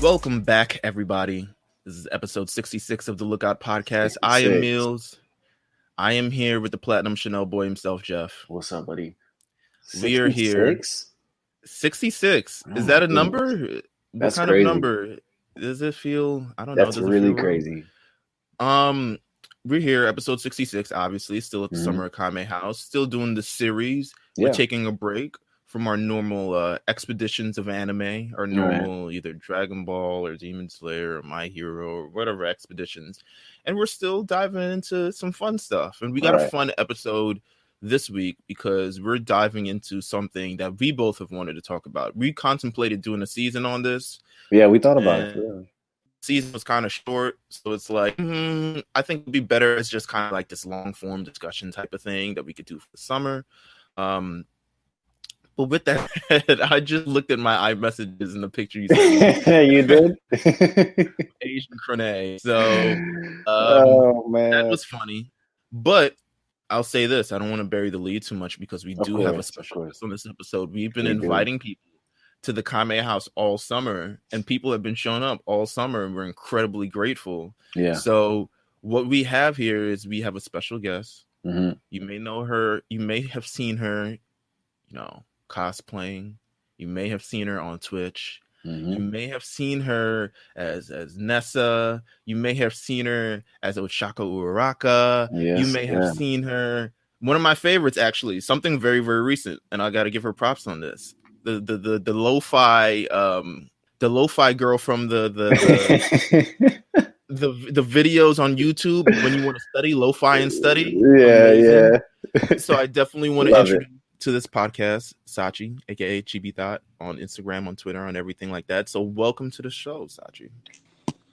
Welcome back, everybody. This is episode 66 of the Lookout Podcast. I am Meelz. I am here with the Platinum Chanel boy himself, Jeff. What's up, buddy? We are here. 66. Is that a number? That's what kind crazy. of number? Does it feel? I don't know. That's really crazy. We're here, episode 66, obviously, still at the Summer Akame House, still doing the series. We're taking a break from our normal expeditions of anime, our normal either Dragon Ball or Demon Slayer or My Hero or whatever expeditions. And we're still diving into some fun stuff. And we got a fun episode this week because we're diving into something that we both have wanted to talk about. We contemplated doing a season on this. Yeah, we thought about it. Yeah. Season was kind of short, so it's like I think it'd be better as just kind of like this long form discussion type of thing that we could do for the summer. But with that said, I just looked at my iMessages and the picture you sent me. You did? Asian Crane. So oh man, that was funny. But I'll say this: I don't want to bury the lead too much because we do have a special guest on this episode. We've been inviting people to the Kame House all summer, and people have been showing up all summer, and we're incredibly grateful. Yeah. So what we have here is we have a special guest. Mm-hmm. You may know her. You may have seen her, cosplaying. You may have seen her on Twitch. Mm-hmm. You may have seen her as Nessa. You may have seen her as Ochako Uraraka. Yes, you may have seen her. One of my favorites, actually, something very, very recent, and I got to give her props on this. The lo-fi girl from the videos on YouTube when you want to study lo-fi and study. Yeah. So I definitely want to introduce to this podcast Sachi, aka Chibi Thought, on Instagram, on Twitter, on everything like that. So welcome to the show, Sachi.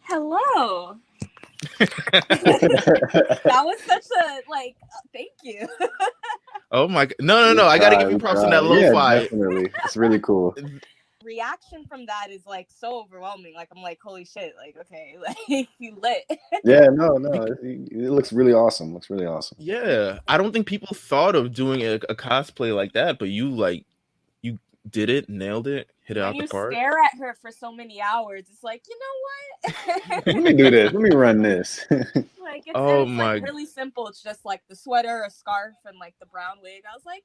Hello. That was such a thank you. Oh my god. No. I gotta give you props on that lo-fi. Yeah, definitely. It's really cool. Reaction from that is so overwhelming. I'm like, holy shit, okay, you lit. Yeah, no. It looks really awesome. Yeah. I don't think people thought of doing a cosplay like that, but you did it, nailed it, hit it out the park. You stare at her for so many hours. It's like, you know what? Let me do this. Let me run this. It's really simple. It's just the sweater, a scarf, and the brown wig. I was like,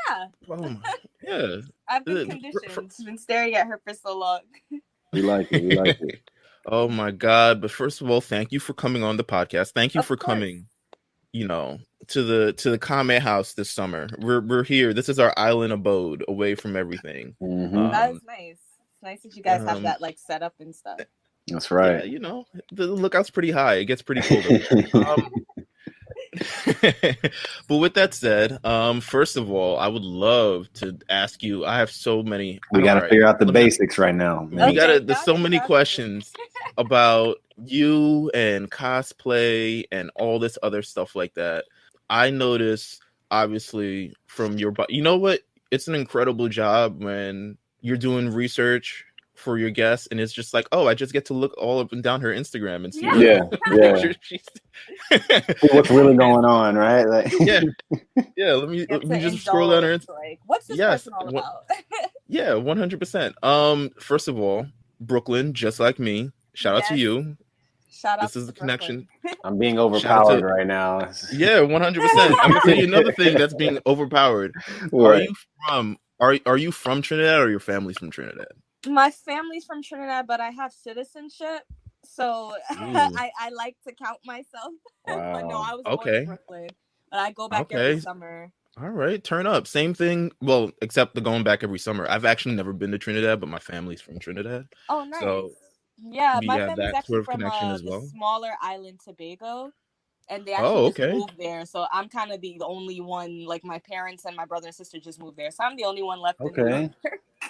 yeah. Oh my, yeah. I've been conditioned. Been staring at her for so long. We like it. Oh my god! But first of all, thank you for coming on the podcast. Thank you for coming. To the Kame House this summer. We're here. This is our island abode, away from everything. Mm-hmm. That is nice. It's nice that you guys have that set up and stuff. That's right. Yeah, the lookout's pretty high. It gets pretty cold. But with that said, first of all, I would love to ask you. I have so many. We got to figure out the basics right now. There's so many questions about you and cosplay and all this other stuff like that. I notice, obviously, from your. You know what? It's an incredible job when you're doing research for your guests, and it's just like, oh, I just get to look all up and down her Instagram and see what's really going on, right? Yeah. Let me just scroll down her Instagram. What's this person all about? 100%. First of all, Brooklyn, just like me. Shout out to you. Shout out. This is the connection. I'm being overpowered right now. Yeah, 100%. I'm gonna tell you another thing that's being overpowered. Right. Are you from Trinidad, or your family's from Trinidad? My family's from Trinidad, but I have citizenship, so I like to count myself. Wow. But no, I was born in Brooklyn, but I go back every summer. All right, turn up. Same thing. Well, except the going back every summer. I've actually never been to Trinidad, but my family's from Trinidad. Oh, nice. So yeah, my family's actually from the smaller island Tobago. And they actually just moved there, so I'm kind of the only one. My parents and my brother and sister just moved there, so I'm the only one left. Okay.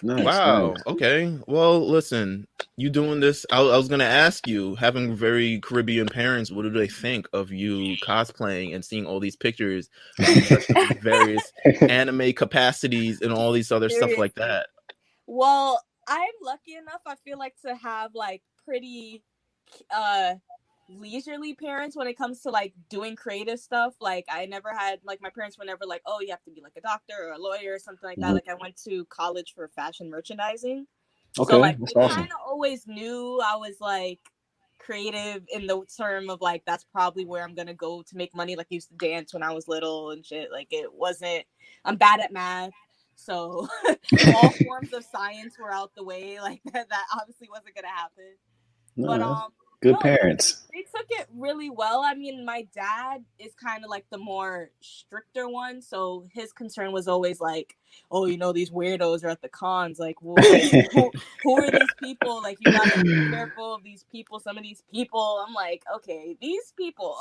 Nice. Wow. Nice. Okay. Well, listen, you doing this? I was gonna ask you, having very Caribbean parents, what do they think of you cosplaying and seeing all these pictures of various anime capacities and all these other stuff like that? Well, I'm lucky enough, I feel to have pretty leisurely parents when it comes to doing creative stuff. I never had my parents were never oh, you have to be a doctor or a lawyer or something like that. I went to college for fashion merchandising, Okay, so like that's they awesome. kind of always knew I was like creative in the term of like that's probably where I'm gonna go to make money. Like I used to dance when I was little and shit. Like it wasn't. I'm bad at math, so all forms of science were out the way. Like that obviously wasn't gonna happen. No, But good parents. They took it really well. I mean, my dad is kind of like the more stricter one, so his concern was always like, "Oh, you know, these weirdos are at the cons. Like, well, like who are these people? Like, you gotta be careful of these people. Some of these people." I'm like, okay, these people,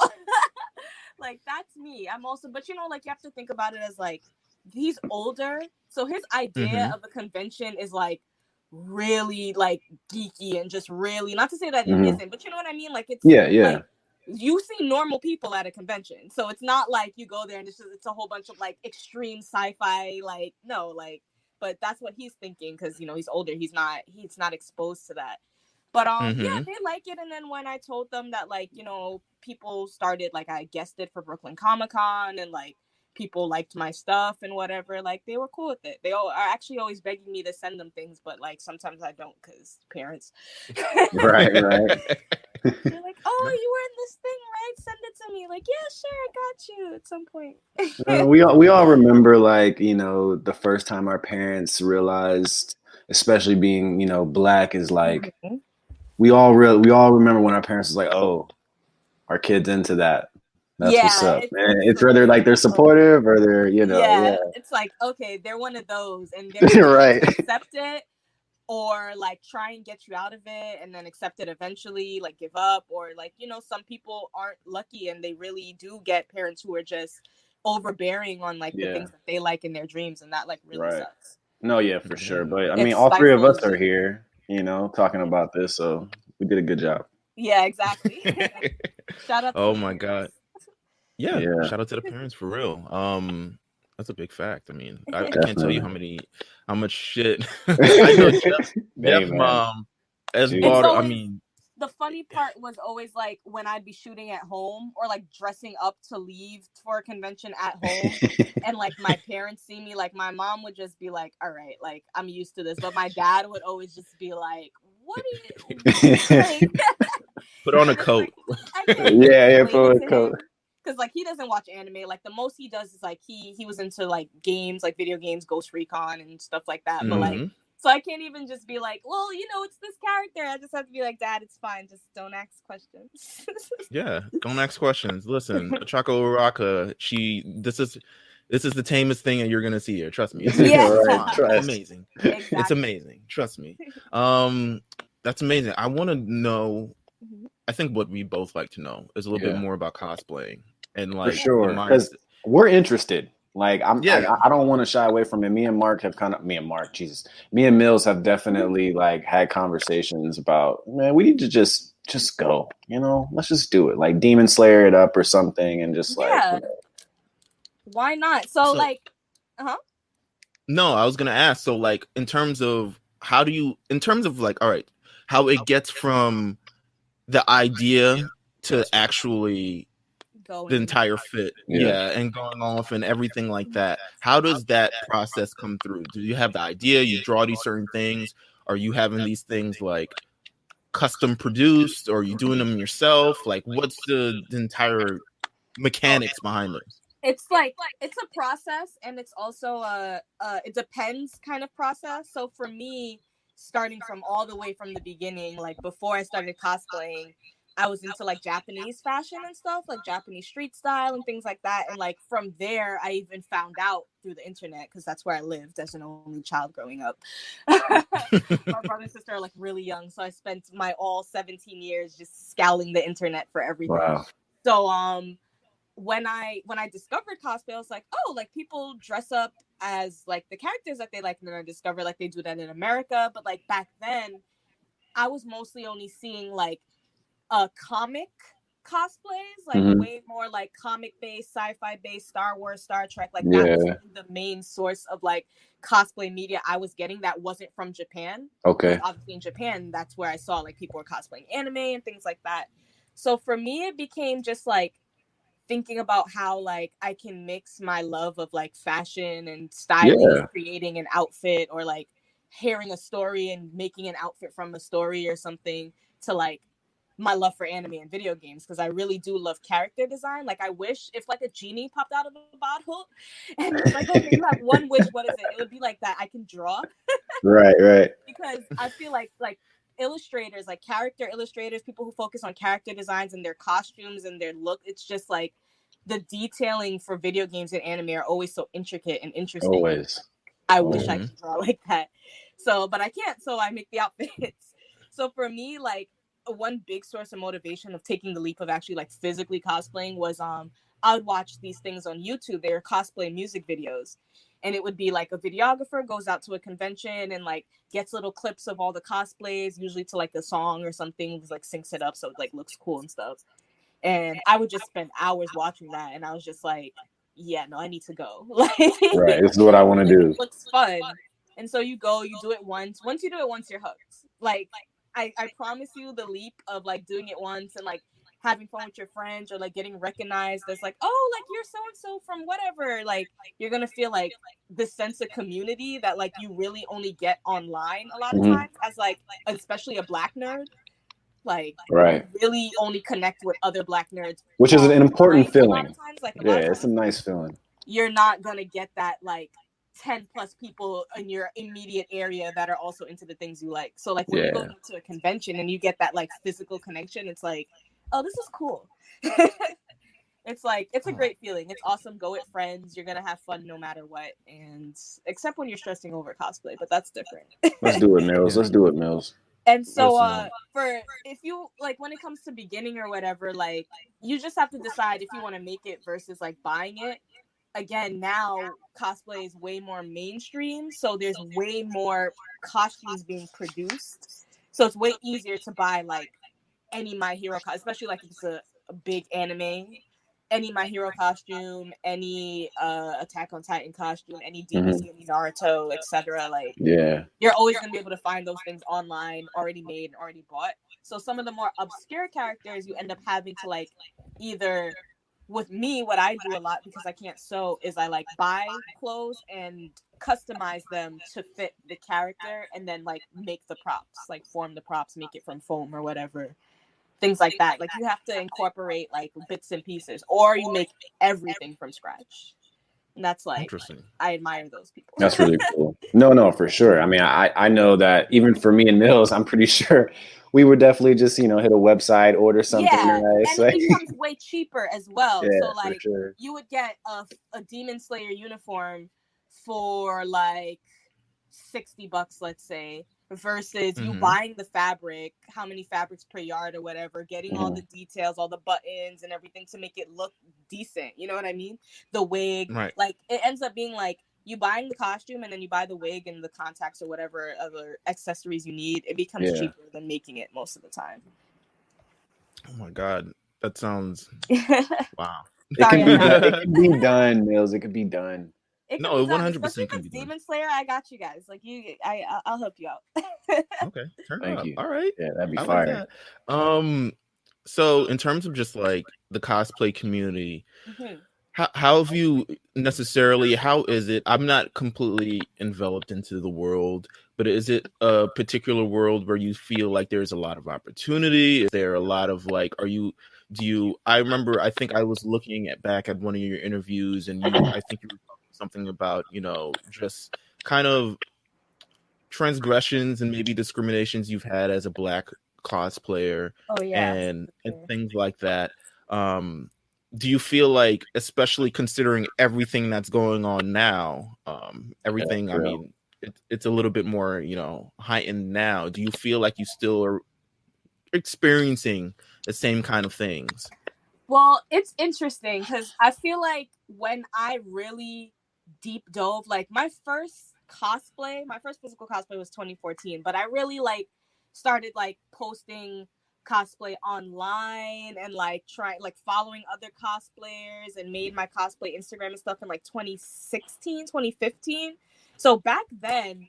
like that's me. I'm also, but you know, like you have to think about it as like he's older, so his idea of a convention is like really like geeky and just really, not to say that it isn't, but you know what I mean, like it's like you see normal people at a convention, so it's not like you go there and it's a whole bunch of like extreme sci-fi, like no, like, but that's what he's thinking because you know he's older, he's not exposed to that. But yeah, they like it. And then when I told them that, like, you know, people started, like, I guessed it for Brooklyn Comic-Con and like people liked my stuff and whatever, like they were cool with it. They all are actually always begging me to send them things, but like sometimes I don't because parents. Right. They're like, "Oh, you were in this thing, right? Send it to me." Like, yeah, sure, I got you at some point. We all remember, like, you know, the first time our parents realized, especially being, you know, Black, is like we all remember when our parents was like, "Oh, our kid's into that." That's what's up. And it's whether like they're supportive or they're, you know, it's like, okay, they're one of those, and they're right. accept it or like try and get you out of it and then accept it eventually, like give up, or like, you know, some people aren't lucky and they really do get parents who are just overbearing on like the things that they like in their dreams, and that like really sucks. No, yeah, for sure. But I mean, all three of us are here, you know, talking about this, so we did a good job. Yeah, exactly. Shout out to oh my God. Yeah, shout out to the parents for real. That's a big fact. I mean, I can't tell you how much shit I know Jeff mom as bought. I mean, the funny part was always like when I'd be shooting at home or like dressing up to leave for a convention at home and like my parents see me, like my mom would just be like, "All right, like I'm used to this," but my dad would always just be like, "What are you like?" Put on a coat. Like, put on a coat. Because like he doesn't watch anime. Like the most he does is like he was into like games, like video games, Ghost Recon and stuff like that. But like, so I can't even just be like, well, you know, it's this character. I just have to be like, Dad, it's fine. Just don't ask questions. Yeah, don't ask questions. Listen, Choco Uraka, this is the tamest thing that you're gonna see here. Trust me. It's amazing. Exactly. It's amazing. Trust me. That's amazing. I want to know. I think what we both like to know is a little bit more about cosplaying. And like, for sure, because we're interested. Like I don't want to shy away from it. Me and Meelz have definitely like had conversations about, man, we need to just go, you know, let's just do it, like Demon Slayer it up or something, and just like, you know. Why not? So like, no, I was gonna ask. So like, in terms of like, all right, how it gets from the idea to actually the entire fit, and going off and everything like that. How does that process come through? Do you have the idea, you draw these certain things? Are you having these things like custom produced, or are you doing them yourself? Like, what's the entire mechanics behind this? It's like, it's a process, and it's also it depends kind of process. So for me, starting from all the way from the beginning, like before I started cosplaying, I was into like Japanese fashion and stuff, like Japanese street style and things like that. And like from there, I even found out through the internet, because that's where I lived as an only child growing up. My brother and sister are like really young, so I spent my all 17 years just scouring the internet for everything. Wow. So when I discovered cosplay, I was like, oh, like people dress up as like the characters that they like, and then I discovered like they do that in America. But like back then, I was mostly only seeing like comic cosplays, like way more like comic based, sci-fi based, Star Wars, Star Trek, like that was the main source of like cosplay media I was getting that wasn't from Japan. Okay. Obviously in Japan, that's where I saw like people were cosplaying anime and things like that. So for me, it became just like thinking about how like I can mix my love of like fashion and styling and creating an outfit, or like hearing a story and making an outfit from a story or something to like my love for anime and video games, because I really do love character design. Like I wish if like a genie popped out of a bottle and was like, okay, you have one wish, what is it? It would be like that I can draw. Right. Because I feel like illustrators, like character illustrators, people who focus on character designs and their costumes and their look, it's just like the detailing for video games and anime are always so intricate and interesting. Always. I wish I could draw like that. So, but I can't, so I make the outfits. So for me, like one big source of motivation of taking the leap of actually like physically cosplaying was I would watch these things on YouTube. They were cosplay music videos. And it would be like a videographer goes out to a convention and like gets little clips of all the cosplays, usually to like a song or something, like syncs it up so it like looks cool and stuff. And I would just spend hours watching that, and I was just like, yeah, no, I need to go. Like, right, this is what I want to do. It looks fun. And so you go, you do it once. Once you do it once, you're hooked. Like, I promise you the leap of like doing it once and like having fun with your friends or like getting recognized as like, oh, like you're so and so from whatever. Like you're gonna feel like this sense of community that like you really only get online a lot of times as like especially a Black nerd. Like right, really only connect with other Black nerds, which is an important feeling. A lot of times, like, it's a nice feeling. You're not gonna get that like 10 plus people in your immediate area that are also into the things you like. So like when you go to a convention and you get that like physical connection, it's like, oh, this is cool. It's like, it's a great feeling. It's awesome. Go with friends. You're gonna have fun no matter what, and except when you're stressing over cosplay, but that's different. Let's do it, Meelz. Let's do it, Meelz. And so for if you like when it comes to beginning or whatever, like you just have to decide if you want to make it versus like buying it. Again, now cosplay is way more mainstream, so there's way more costumes being produced. So it's way easier to buy like any My Hero costume, especially like if it's a big anime, any My Hero costume, any Attack on Titan costume, any DBZ, any Naruto, etc. Like, you're always gonna be able to find those things online, already made and already bought. So some of the more obscure characters, you end up having to like either, with me, what I do a lot because I can't sew is I like buy clothes and customize them to fit the character, and then like make the props, like form the props, make it from foam or whatever. Things like that. Like you have to incorporate like bits and pieces, or you make everything from scratch. And that's like, interesting. I admire those people. That's really cool. No, for sure. I mean, I know that even for me and Meelz, I'm pretty sure we would definitely just, hit a website, order something. Yeah, nice. And it becomes way cheaper as well. Yeah, so like sure. You would get a Demon Slayer uniform for like $60, let's say, versus you buying the fabric, how many fabrics per yard or whatever, getting all the details, all the buttons and everything to make it look decent. You know what I mean? The wig, like it ends up being like you buying the costume and then you buy the wig and the contacts or whatever other accessories you need. It becomes cheaper than making it most of the time. Oh my God, that sounds wow. It can be done, Meelz. It could be done. No, 100% can be done. Demon Slayer, I got you guys. Like I'll help you out. Okay, thank you. All right, yeah, that'd be fire. Like so in terms of just like the cosplay community, how have you necessarily? How is it? I'm not completely enveloped into the world, but is it a particular world where you feel like there's a lot of opportunity? Is there a lot of like? I remember. I think I was looking back at one of your interviews, and I think you were something about just kind of transgressions and maybe discriminations you've had as a Black cosplayer and things like that. Do you feel like, especially considering everything that's going on now, everything, I mean, it's a little bit more, heightened now. Do you feel like you still are experiencing the same kind of things? Well, it's interesting because I feel like when I really deep dove, like my first physical cosplay was 2014, but I really like started like posting cosplay online and like following other cosplayers and made my cosplay Instagram and stuff in like 2016, 2015. So back then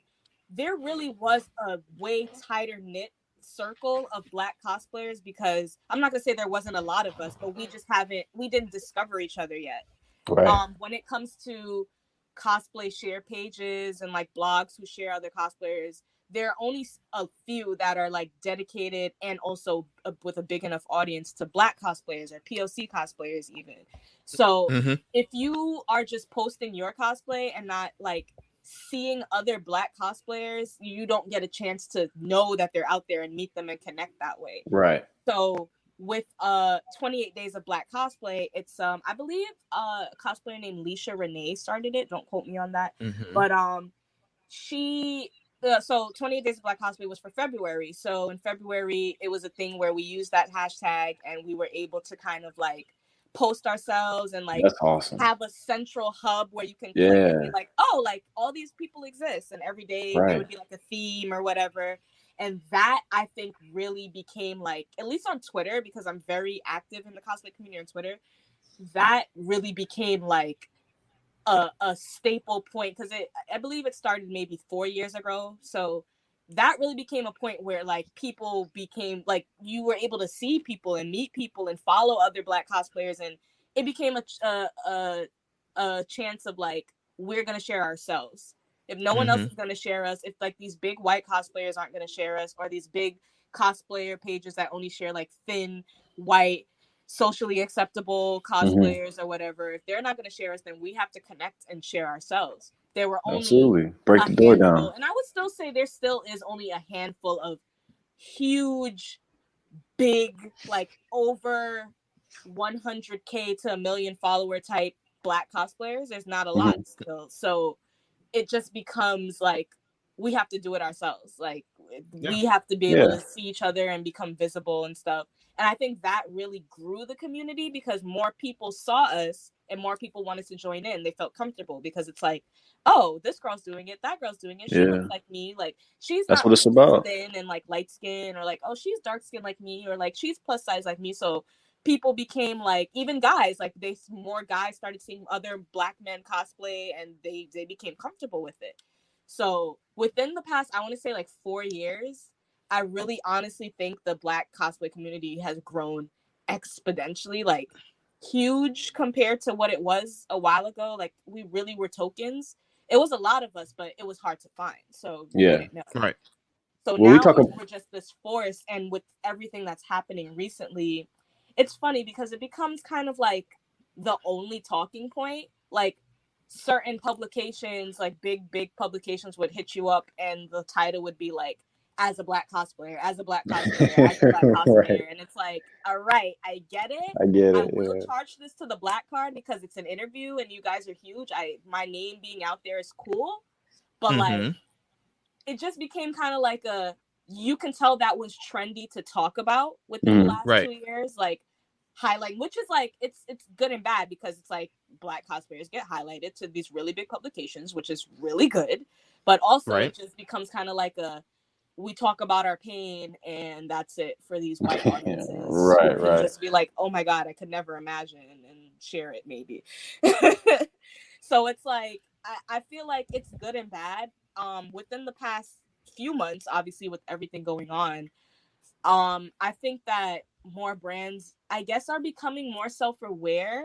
there really was a way tighter knit circle of Black cosplayers, because I'm not gonna say there wasn't a lot of us, but we didn't discover each other yet. Right. When it comes to cosplay share pages and like blogs who share other cosplayers, there are only a few that are like dedicated and also with a big enough audience to Black cosplayers or POC cosplayers even. So if you are just posting your cosplay and not like seeing other Black cosplayers, you don't get a chance to know that they're out there and meet them and connect that way. Right. So with 28 Days of Black Cosplay, it's I believe a cosplayer named Leisha Renee started it. Don't quote me on that. But she so 28 Days of Black Cosplay was for February. So in February, it was a thing where we used that hashtag and we were able to kind of like post ourselves and like that's awesome. Have a central hub where you can click and be like, oh, like all these people exist, and every day there would be like a theme or whatever. And that I think really became like, at least on Twitter, because I'm very active in the cosplay community on Twitter, that really became like a staple point, because I believe it started maybe 4 years ago. So that really became a point where like people became like, you were able to see people and meet people and follow other Black cosplayers, and it became a chance of like, we're gonna share ourselves. If no one else is gonna share us, if like these big white cosplayers aren't gonna share us, or these big cosplayer pages that only share like thin white socially acceptable cosplayers or whatever, if they're not gonna share us, then we have to connect and share ourselves. There were only break the door down, and I would still say there still is only a handful of huge, big, like over 100K to 1 million follower type Black cosplayers. There's not a lot still, so it just becomes like we have to do it ourselves. Like we have to be able to see each other and become visible and stuff. And I think that really grew the community because more people saw us and more people wanted to join in. They felt comfortable because it's like, oh, this girl's doing it, that girl's doing it. She looks like me. Like she's that's not what it's about. Thin and like light skin, or like, oh, she's dark skin like me, or like she's plus size like me. So people became like, even guys, like more guys started seeing other Black men cosplay, and they became comfortable with it. So within the past, I want to say like 4 years, I really honestly think the Black cosplay community has grown exponentially, like huge compared to what it was a while ago. Like we really were tokens. It was a lot of us, but it was hard to find. So right. So now we're just this force, and with everything that's happening recently, it's funny because it becomes kind of like the only talking point. Like certain publications, like big publications, would hit you up and the title would be like, as a Black cosplayer, as a Black cosplayer, as a Black cosplayer. And it's like, all right, I get it. I will charge this to the Black card because it's an interview and you guys are huge. My name being out there is cool. But like, it just became kind of like you can tell that was trendy to talk about within the last 2 years. Like, highlighting, which is like, it's good and bad, because it's like Black cosplayers get highlighted to these really big publications, which is really good, but also it just becomes kind of like we talk about our pain and that's it for these white audiences. Right. Just be like, oh my God, I could never imagine, and share it maybe. So it's like, I feel like it's good and bad. Within the past few months, obviously with everything going on, I think that more brands, I guess, are becoming more self-aware.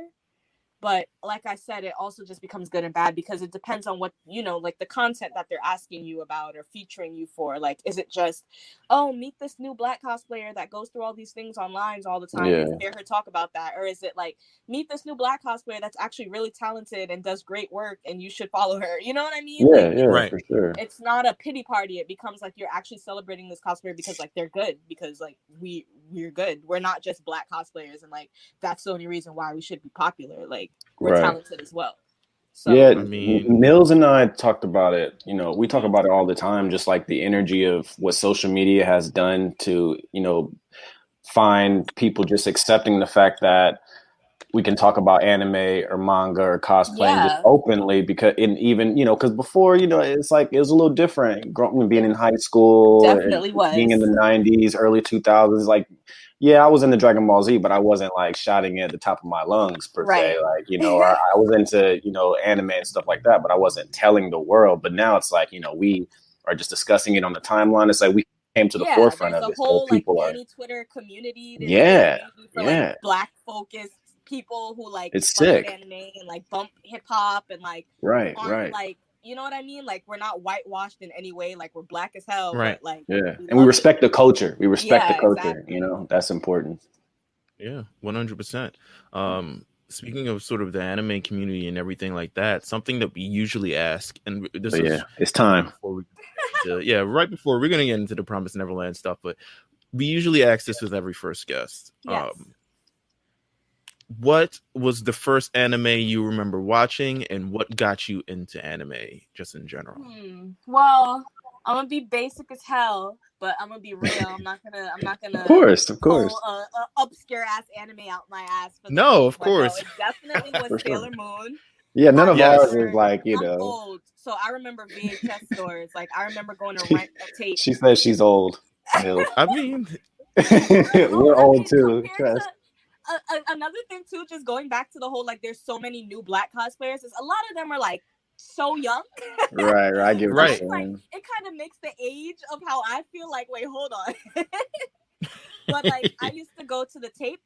But like I said, it also just becomes good and bad because it depends on what, like the content that they're asking you about or featuring you for. Like, is it just, oh, meet this new Black cosplayer that goes through all these things online all the time and hear her talk about that? Or is it like, meet this new Black cosplayer that's actually really talented and does great work and you should follow her? You know what I mean? For sure. It's not a pity party. It becomes like you're actually celebrating this cosplayer because like they're good, because like we're good. We're not just Black cosplayers and like that's the only reason why we should be popular. Like, we're talented as well. So, I mean, Meelz and I talked about it. We talk about it all the time, just like the energy of what social media has done to, find people just accepting the fact that we can talk about anime or manga or cosplaying just openly, because because before, it's like, it was a little different being in high school, definitely was being in the 90s, early 2000s. Like, I was into Dragon Ball Z, but I wasn't like shouting it at the top of my lungs per se. Like, I was into, anime and stuff like that, but I wasn't telling the world. But now it's like, we are just discussing it on the timeline. It's like we came to the forefront of it. There's a whole so people like Twitter community. There's like Black focused people who like it's sick anime and like bump hip hop and like right like, you know what I mean? Like we're not whitewashed in any way. Like we're black as hell, right? But like and we respect the culture. We respect the culture. Exactly. You know, that's important. Yeah, 100%. Speaking of sort of the anime community and everything like that, something that we usually ask, and this is it's time. Right before we're gonna get into the Promised Neverland stuff, but we usually ask this with every first guest. Yes. What was the first anime you remember watching, and what got you into anime, just in general? Well, I'm gonna be basic as hell, but I'm gonna be real. I'm not gonna. Of course. Pull a obscure ass anime out my ass. Of course. No, it definitely was Sailor Moon. Yeah, none of ours is like I'm old, so I remember VHS stores. Like I remember going to rent a tape. She says she's old. I mean, we're old too. Another thing too, just going back to the whole like, there's so many new black cosplayers. Is a lot of them are like so young. right. I get what you're saying. Like, it kind of makes the age of how I feel like. Wait, hold on. But like, I used to go to the tape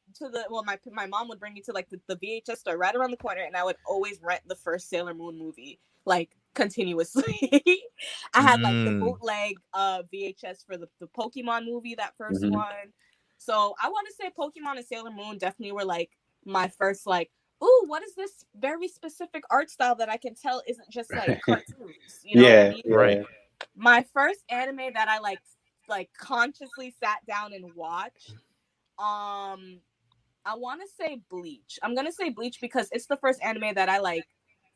my mom would bring me to like the VHS store right around the corner, and I would always rent the first Sailor Moon movie like continuously. I had like the bootleg VHS for the Pokemon movie, that first one. So I want to say Pokemon and Sailor Moon definitely were like my first like, ooh, what is this very specific art style that I can tell isn't just like cartoons? You know what I mean? Right. My first anime that I like consciously sat down and watched, I want to say Bleach. I'm gonna say Bleach because it's the first anime that I like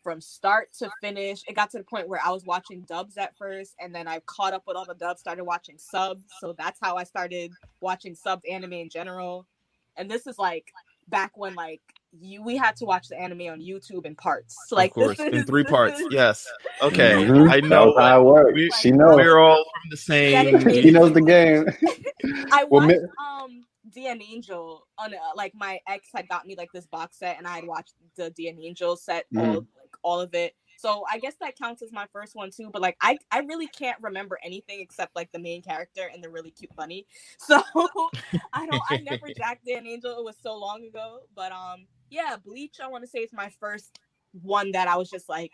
from start to finish. It got to the point where I was watching dubs at first, and then I caught up with all the dubs, started watching subs. So that's how I started watching subbed anime in general. And this is like back when like we had to watch the anime on YouTube in parts. So, like, of course, in 3 parts. Yes. Okay. I know how it works. She knows. We're all from the same. She knows the game. I watched DN Angel on like my ex had got me like this box set, and I had watched the DN Angel set, all of it. So I guess that counts as my first one too. But like I really can't remember anything except like the main character and the really cute bunny. So I never jacked Dan Angel. It was so long ago. But yeah, Bleach I want to say is my first one that I was just like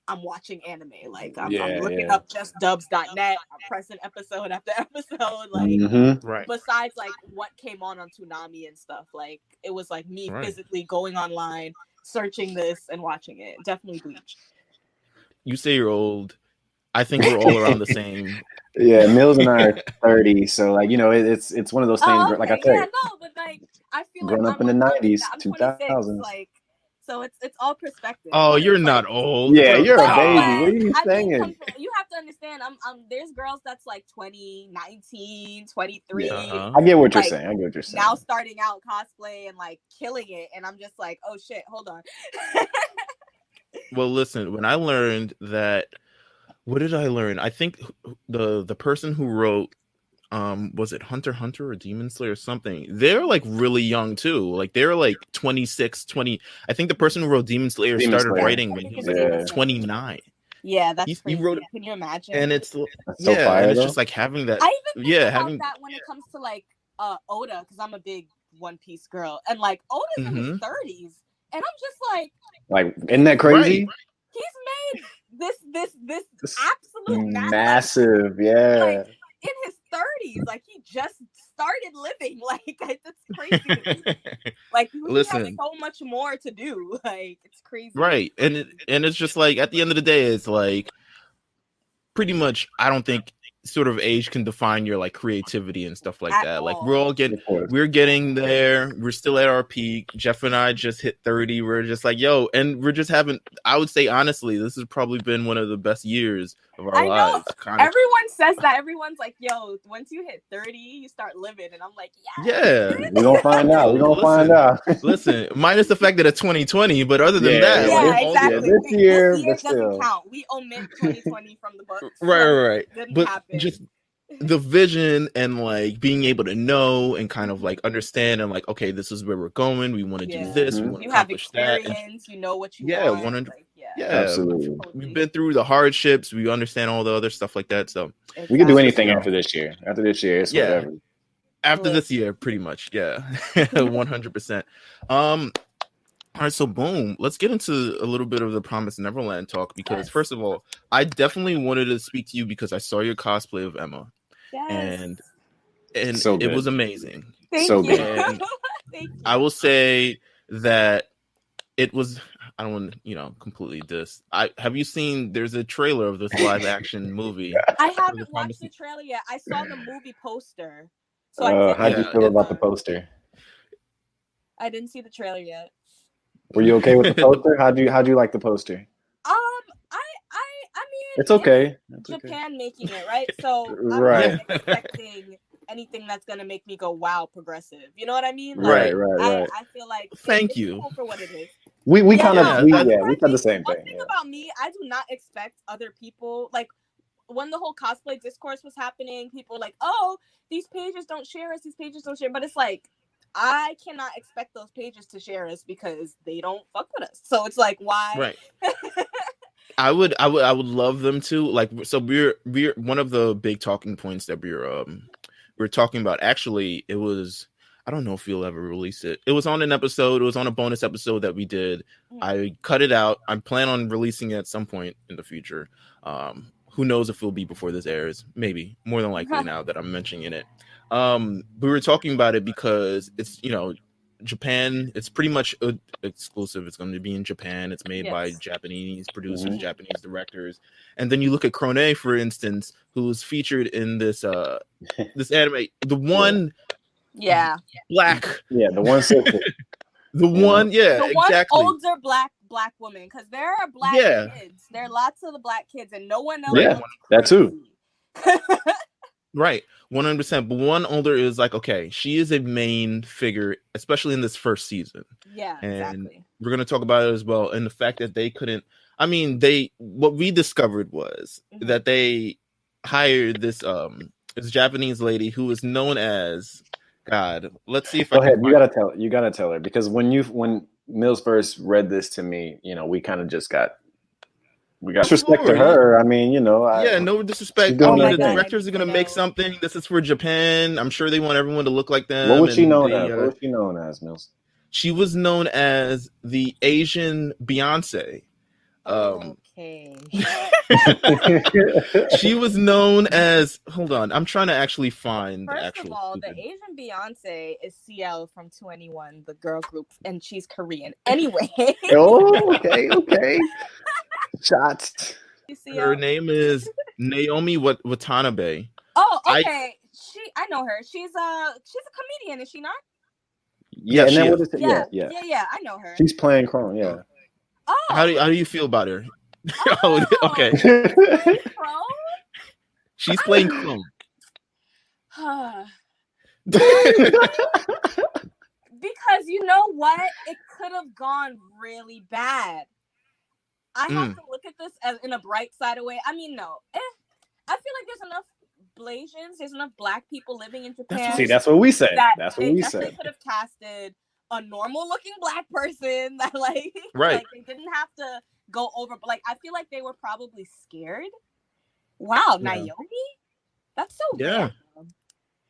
I'm watching anime. Like I'm looking up justdubs.net. I'm pressing episode after episode. Like besides like what came on Toonami and stuff. Like it was like me physically going online, searching this and watching it. Definitely Bleach. You say you're old. I think we're all around the same. Yeah, Meelz and I are 30, so like, you know, it's one of those things. Like I said, but like I feel growing like up in the 90s, 2000s, like. So it's all perspective. Oh, you're not old. Yeah, you're a baby. What are you saying? You have to understand. There's girls that's like 20, 19, 23. I get what you're saying. Now starting out cosplay and like killing it, and I'm just like, oh shit, hold on. Well, listen. When I learned that, what did I learn? I think the person who wrote, was it Hunter x Hunter or Demon Slayer or something? They're like really young too. Like they're like 26, 20. I think the person who wrote Demon Slayer started writing when he was like 29. Yeah, that's crazy. He wrote it. Can you imagine? And it's so fire, and it's just like having that. I even think about that when it comes to like Oda, because I'm a big One Piece girl, and like Oda's in his 30s, and I'm just like, isn't that crazy? Right. He's made this absolute massive, yeah. Like, in his 30s, like he just started living. Like that's crazy. Like he has so much more to do. Like it's crazy, right? And it's just like at the end of the day, it's like pretty much. I don't think sort of age can define your like creativity and stuff like that. Like we're getting there. We're still at our peak. Jeff and I just hit 30. We're just like, yo, and we're just having, I would say honestly, this has probably been one of the best years of our lives. Everyone says that. Everyone's like, yo, once you hit 30, you start living. And I'm like, yeah. We're gonna find out. Listen, minus the fact that it's 2020, but other than that, like, exactly. This year doesn't count. We omit 2020 from the book. Right. Didn't happen. Just the vision and like being able to know and kind of like understand and like, okay, this is where we're going. We want to do this. We want to accomplish that. You know what you want. 100. Absolutely. We've been through the hardships. We understand all the other stuff like that. So we can do anything after this year. After this year, it's whatever. After this year, pretty much, yeah, 100%. All right, so boom, let's get into a little bit of the Promised Neverland talk because first of all, I definitely wanted to speak to you because I saw your cosplay of Emma, and so it was amazing. Thank so you. good. Thank you. I will say that it was. I don't want to, completely diss. Have you seen? There's a trailer of this live action movie. I haven't watched the trailer yet. I saw the movie poster. So how'd you feel about the poster? I didn't see the trailer yet. Were you okay with the poster? How'd you like the poster? I mean, it's okay. It's Japan making it, right? So I'm right. not expecting anything that's gonna make me go, "Wow, progressive." You know what I mean? Right. I feel like thank you cool for what it is. We said the same One thing. thing about me, I do not expect other people, like when the whole cosplay discourse was happening, people were like, "Oh, these pages don't share us. These pages don't share." But it's like, I cannot expect those pages to share us because they don't fuck with us. So it's like, why? Right. I would love them to, like, so we're one of the big talking points that we're talking about. Actually, it was, I don't know if you'll ever release it. It was on an episode. It was on a bonus episode that we did. I cut it out. I plan on releasing it at some point in the future. Who knows if it'll be before this airs? Maybe, more than likely now that I'm mentioning it. We were talking about it because it's, Japan, it's pretty much exclusive. It's going to be in Japan. It's made by Japanese producers, Japanese directors. And then you look at Krone, for instance, who's featured in this this anime. The one black. Yeah, the one sister. The one, exactly. Older black woman, because there are black kids. There are lots of the black kids, and no one knows. Yeah, that too. Right, 100%. But one older is like, okay, she is a main figure, especially in this first season. Yeah, and exactly. We're gonna talk about it as well, and the fact that they couldn't. I mean, what we discovered was that they hired this Japanese lady who is known as God. Let's see if go ahead. You gotta tell her because when Meelz first read this to me, we kind of just got. We got respect to her. I mean, no disrespect. I mean, the directors are gonna make something. This is for Japan. I'm sure they want everyone to look like them. What was she known as? What was she known as, Meelz? She was known as the Asian Beyonce. Okay. She was known as. Hold on, I'm trying to actually find. First of all, the Asian Beyonce is CL from 2NE1, the girl group, and she's Korean. Anyway. Okay. Shots. Her name is Naomi Watanabe. Oh, okay. I know her. She's a comedian, is she not? Yeah, and then what is it? Yeah. I know her. She's playing Crone. Yeah. Oh. How do you feel about her? Oh, okay. She's playing Crone. Because you know what? It could have gone really bad. I have to look at this as in a bright side of way. I mean, no. I feel like there's enough Blasians, there's enough black people living in Japan. That's what we said. That's what we said. They could have casted a normal-looking black person that, like, right. Like, they didn't have to go over. But, like, I feel like they were probably scared. Wow, Naomi? That's so random.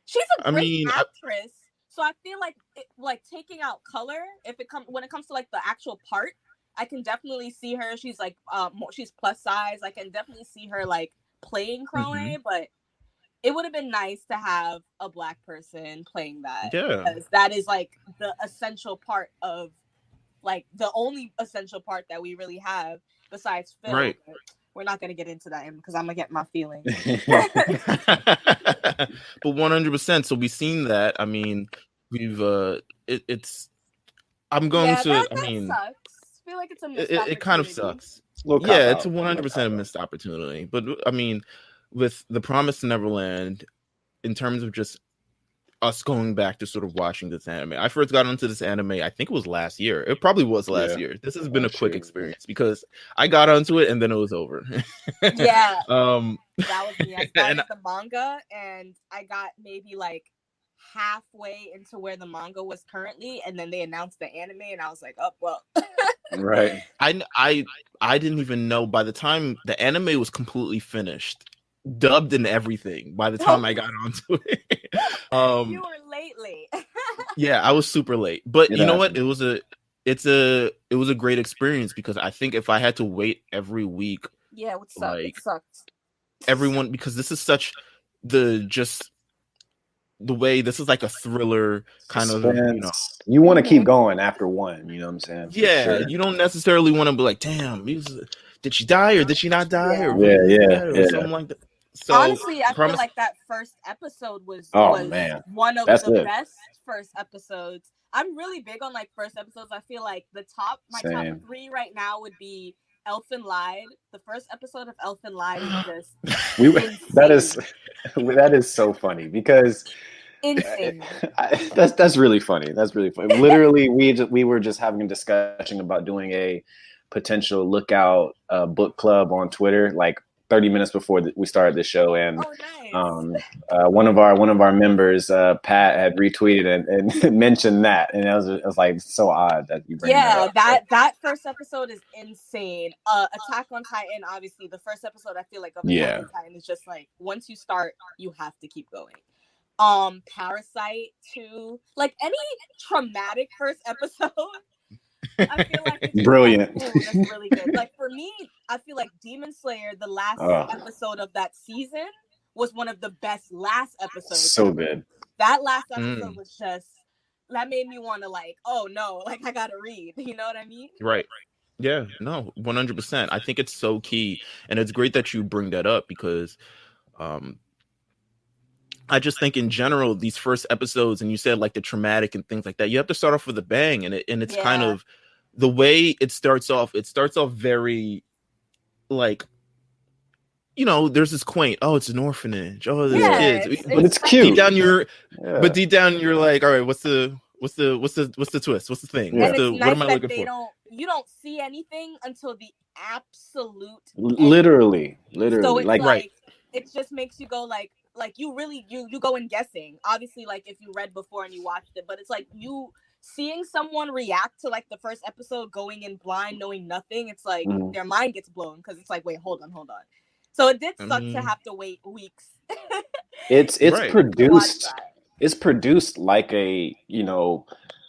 She's a great actress. So I feel like taking out color, when it comes to like the actual part, I can definitely see her. She's like she's plus size. I can definitely see her like playing Crone, but it would have been nice to have a black person playing that. Yeah. Because that is like the essential part of like the only essential part that we really have besides film. Right. But we're not gonna get into that because I'm gonna get my feelings. But 100%. So we've seen that. I mean, we've it's. I'm going to. That I mean, sucks. I feel like it's a missed opportunity. It kind of sucks. It's a 100% missed opportunity. But I mean, with the Promised Neverland, in terms of just us going back to sort of watching this anime, I first got into this anime. I think it was last year. It probably was last year. This has been a quick experience because I got onto it and then it was over. Yeah. That was me. I started the manga and I got maybe like halfway into where the manga was currently, and then they announced the anime, and I was like, "Oh well." Right. I didn't even know by the time the anime was completely finished, dubbed and everything. By the time I got onto it, You were late. Yeah, I was super late. But It you know what? happened. It was a great experience because I think if I had to wait every week, Yeah, it sucked. Everyone, because this is such the way this is like a thriller kind Suspense. of, You want to keep going after one, you know what I'm saying? Yeah, sure. You don't necessarily want to be like, damn, did she die or did she not die or something like that. So honestly, I feel like that first episode was man, one of the best first episodes. I'm really big on like first episodes. I feel like top 3 right now would be Elfin Lied. The first episode of Elfin Lied is just that is so funny because insane. That's really funny. That's really funny. Literally, we were just having a discussion about doing a potential lookout book club on Twitter, like 30 minutes before we started the show, and one of our members, Pat, had retweeted and mentioned that, and it was like so odd that you bring that up. that first episode is insane. Attack on Titan, obviously, the first episode I feel like of Attack on Titan is just like once you start, you have to keep going. Parasite 2, like any traumatic first episode. I feel like it's brilliant. Like, that's really good. Like for me, I feel like Demon Slayer, the last episode of that season, was one of the best last episodes. So good. That last episode was just that made me want to like, oh no, like I gotta read. You know what I mean? Right. Yeah. No. 100%. I think it's so key, and it's great that you bring that up because, I just think in general these first episodes, and you said like the traumatic and things like that, you have to start off with a bang, and it's kind of the way it starts off. It starts off very like, there's this quaint. Oh, it's an orphanage. Oh, there's kids, but it's cute. Deep down you're like, all right, what's the twist? What's the thing? What am I looking for? You don't see anything until the absolute literally. So it's like it just makes you go like you really you go in guessing. Obviously, like if you read before and you watched it, but it's like you seeing someone react to like the first episode going in blind, knowing nothing. It's like their mind gets blown because it's like, wait, hold on. So it did suck to have to wait weeks. It's produced. It's produced like a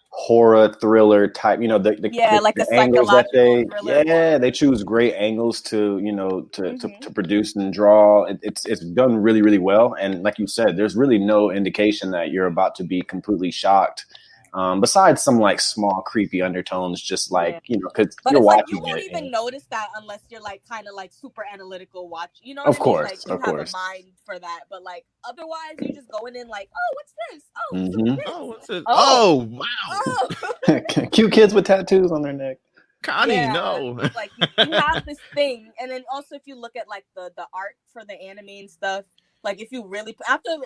horror thriller type. Like the angles that they choose great angles to to produce and draw. It's done really, really well. And like you said, there's really no indication that you're about to be completely shocked. Besides some like small creepy undertones, just like because you're watching you won't even notice that unless you're like kind of like super analytical watch. You know, of course, like you have a mind for that. But like otherwise, you're just going in like, oh, what's this? Oh, oh, what's this? Oh, wow! Oh. Cute kids with tattoos on their neck. Connie, no. Like you have this thing, and then also if you look at like the art for the anime and stuff, like if you really after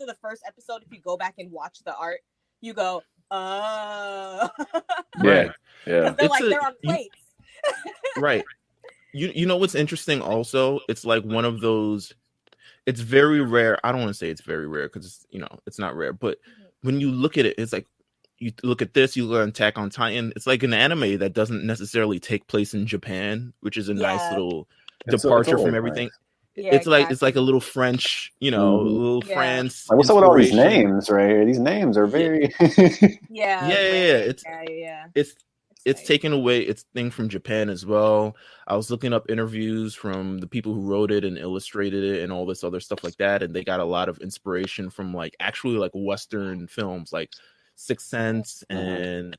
the first episode, if you go back and watch the art, you go. Right. Yeah. They're on plates. Right. You know what's interesting also? It's like one of those, it's very rare. I don't want to say it's very rare because it's not rare, but when you look at it, it's like you look at this, you look at Attack on Titan, it's like an anime that doesn't necessarily take place in Japan, which is a nice little departure from everything. Yeah, it's like a little French, little France. Like, what's up with all these names right here? These names are very It's taken away its thing from Japan as well. I was looking up interviews from the people who wrote it and illustrated it and all this other stuff like that, and they got a lot of inspiration from like actually like Western films like Sixth Sense and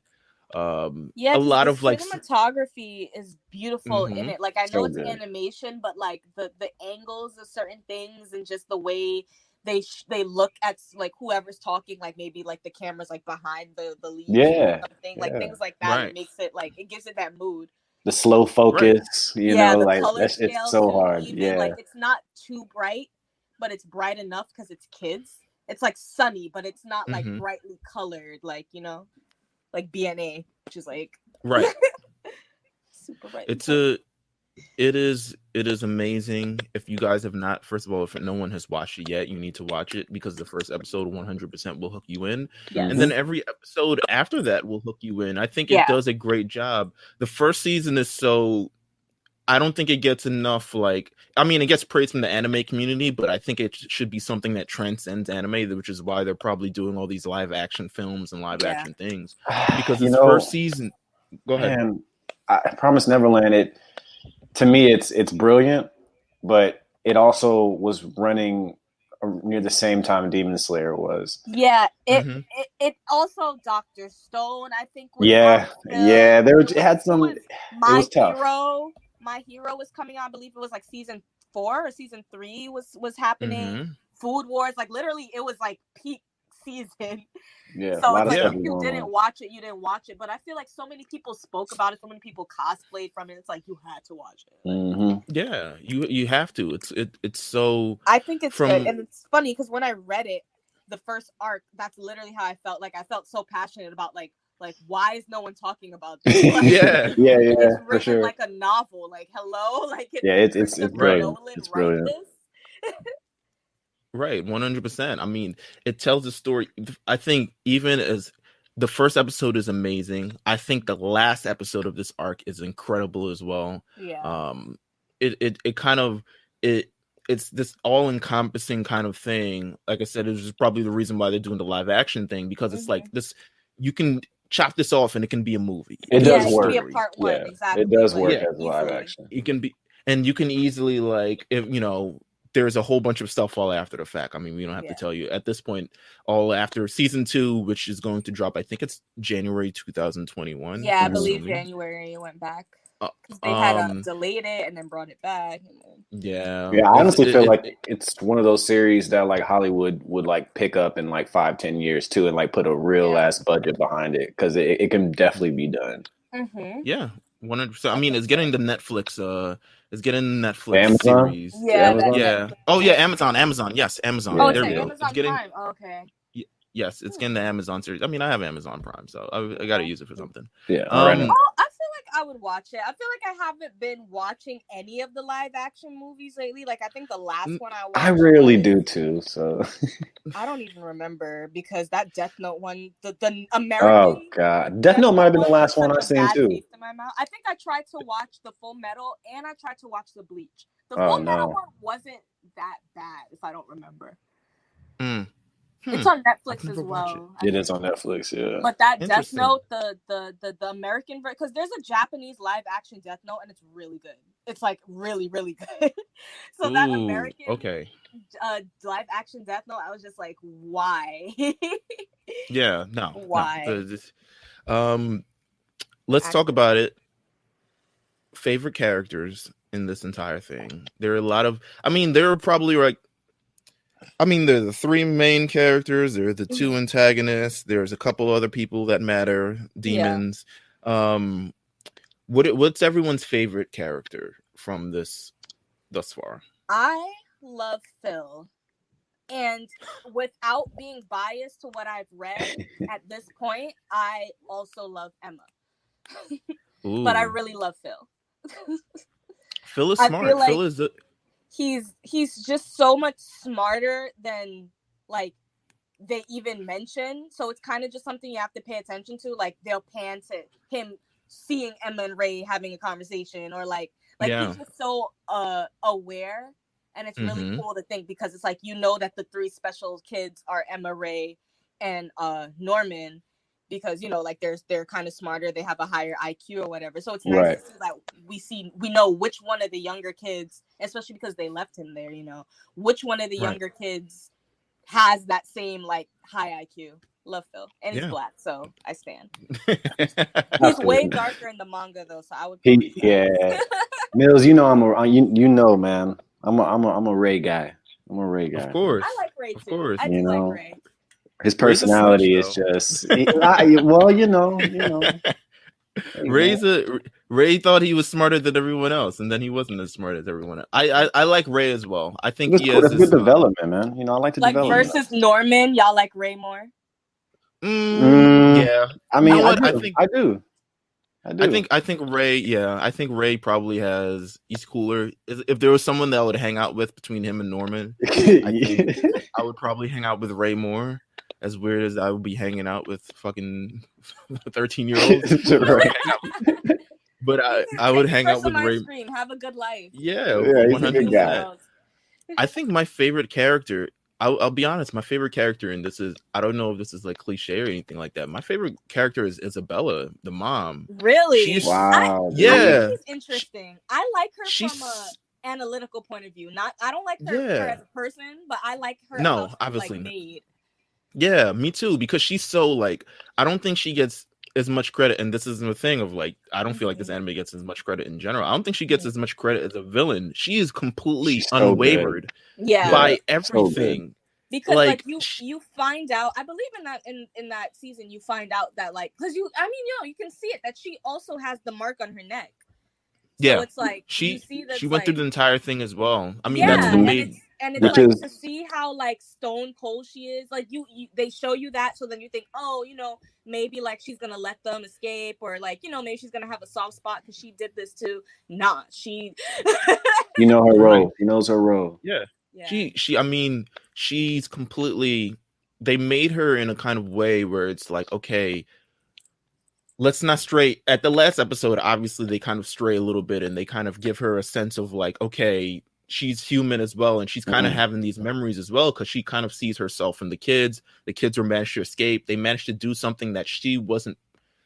a lot of like cinematography is beautiful in it. Like I know it's animation, but like the angles of certain things and just the way they look at like whoever's talking, like maybe like the camera's like behind the lead or something, like things like that. It makes it like it gives it that mood. The slow focus, the like it's so hard. Like it's not too bright, but it's bright enough because it's kids. It's like sunny, but it's not like brightly colored, like like BNA, which is like super bright. It is amazing. If you guys have not, first of all, if no one has watched it yet, you need to watch it because the first episode 100% will hook you in. And then every episode after that will hook you in. I think it does a great job. The first season is so I don't think it gets enough, like, I mean, it gets praise from the anime community, but I think it should be something that transcends anime, which is why they're probably doing all these live action films and live action things. Because its first season, go ahead. Man, Promised Neverland, to me, it's brilliant, but it also was running near the same time Demon Slayer was. Yeah, it also Dr. Stone, I think. Was it had some. It was tough. My Hero was coming on. I believe it was like season 4 or season 3 was happening. Food Wars, like literally, it was like peak season. Yeah, so it's like if you didn't watch it, you didn't watch it. But I feel like so many people spoke about it, so many people cosplayed from it. It's like you had to watch it. Yeah, you have to. It's so. I think it's good, and it's funny because when I read it, the first arc, that's literally how I felt. Like I felt so passionate about like why is no one talking about this? Like, yeah, it's for sure. Like a novel. Like hello, like it's brilliant. It's brilliant. Right, 100%. I mean, it tells a story. I think even as the first episode is amazing, I think the last episode of this arc is incredible as well. Yeah. It's this all-encompassing kind of thing. Like I said, it's probably the reason why they're doing the live action thing, because it's like this. You can chop this off and it can be a movie. It does work. Be a part 1, exactly. It does work as live action. You can easily, like, if there's a whole bunch of stuff all after the fact. I mean, we don't have to tell you at this point, all after season 2, which is going to drop, I think it's January 2021. Yeah, I believe January it went back. Because they had delayed it and then brought it back. Yeah. I honestly feel like it's one of those series that like Hollywood would like pick up in like 5-10 years too, and like put a real ass budget behind it, because it can definitely be done. Yeah, 100%. I mean, it's getting the Netflix. Amazon? Series. Yeah. Amazon? Yeah. Oh yeah, Amazon. Yes, Amazon. Oh, there we go. Amazon Prime. Oh, okay. Yes, it's getting the Amazon series. I mean, I have Amazon Prime, so I got to use it for something. Yeah. I feel like I would watch it. I feel like I haven't been watching any of the live action movies lately. Like I think the last one I watched. I rarely do too. So I don't even remember, because that Death Note one, the American. Oh god, Death Note might have been the last one I've seen too. In my mouth. I think I tried to watch the Full Metal and I tried to watch the Bleach. The Full Metal one wasn't that bad, if I don't remember. It's on Netflix as well. It is on Netflix, yeah. But that Death Note, the American version, because there's a Japanese live action Death Note and it's really good. It's like really, really good. So that American live action Death Note, I was just like, why? Yeah, no. Why? No. Let's talk about it. Favorite characters in this entire thing. There are a lot of. I mean, there are probably like. I mean, there are the 3 main characters. There are the 2 antagonists. There's a couple other people that matter. Demons. Yeah. What's everyone's favorite character from this thus far? I love Phil, and without being biased to what I've read at this point, I also love Emma. But I really love Phil. Phil is smart. Phil is he's just so much smarter than like they even mention. So it's kind of just something you have to pay attention to. Like they'll pan to him seeing Emma and Ray having a conversation, or like he's just so aware, and it's really cool to think, because it's like, that the 3 special kids are Emma, Ray, and Norman, because like they're kind of smarter, they have a higher IQ or whatever. So it's nice to see that we know which one of the younger kids, especially because they left him there, which one of the younger kids has that same like high IQ. Love Phil, and he's black, so I stand. He's way darker in the manga though, so I would. Meelz, man, I'm a Ray guy. I'm a Ray guy. Of course, I like Ray too. Of course, I do like Ray. His personality is just Ray thought he was smarter than everyone else, and then he wasn't as smart as everyone else. I like Ray as well. I think that's good development, man. I like to develop. Versus Norman, y'all like Ray more? Yeah. I mean, I do. I think Ray. Yeah, I think Ray probably he's cooler. If there was someone that I would hang out with between him and Norman, I would probably hang out with Ray more. As weird as I would be hanging out with fucking 13-year-olds. But I would hang out with Ray. Ice cream. Have a good life. Yeah, he's a good guy. I think my favorite character, I'll be honest, my favorite character in this is, I don't know if this is like cliche or anything like that. My favorite character is Isabella, the mom. Really? Wow. Yeah. I think she's interesting. I like her from a analytical point of view. I don't like her as a person, but I like her. No, obviously made. Yeah, me too. Because she's so like, I don't think she gets as much credit, and this isn't a thing of like, I don't feel like this anime gets as much credit in general. I don't think she gets as much credit as a villain. She is completely unwavered by everything. Because like you find out, I believe in that season, you find out that like, because you can see it, that she also has the mark on her neck. So it's like she went through the entire thing as well. I mean, that's the main. And it's like to see how like stone cold she is. Like they show you that, so then you think, oh, maybe like she's gonna let them escape, or like maybe she's gonna have a soft spot because she did this too. Nah, she. Her role. She knows her role. Yeah. She. I mean, she's completely. They made her in a kind of way where it's like, okay, let's not stray. At the last episode, obviously they kind of stray a little bit, and they kind of give her a sense of like, okay, she's human as well, and she's kind of having these memories as well, because she kind of sees herself in the kids. The kids were managed to escape. They managed to do something that she wasn't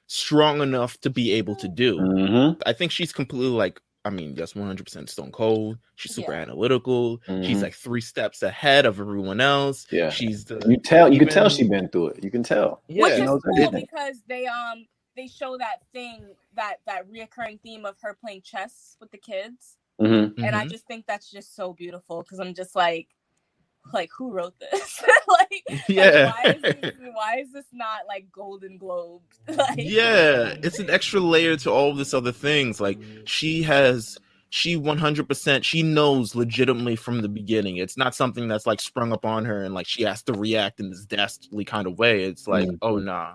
strong enough to be able to do. I think she's completely like, I mean, yes, 100% stone cold. She's super analytical. She's like 3 steps ahead of everyone else. Yeah, she's you can tell she's been through it. You can tell. Yeah, which is cool because they show that thing, that reoccurring theme of her playing chess with the kids. And I just think that's just so beautiful, because I'm just like who wrote this? Why is this not like Golden Globe? It's an extra layer to all of this other things. Like she 100%, she knows legitimately from the beginning. It's not something that's like sprung up on her and like she has to react in this dastardly kind of way. It's like, oh nah,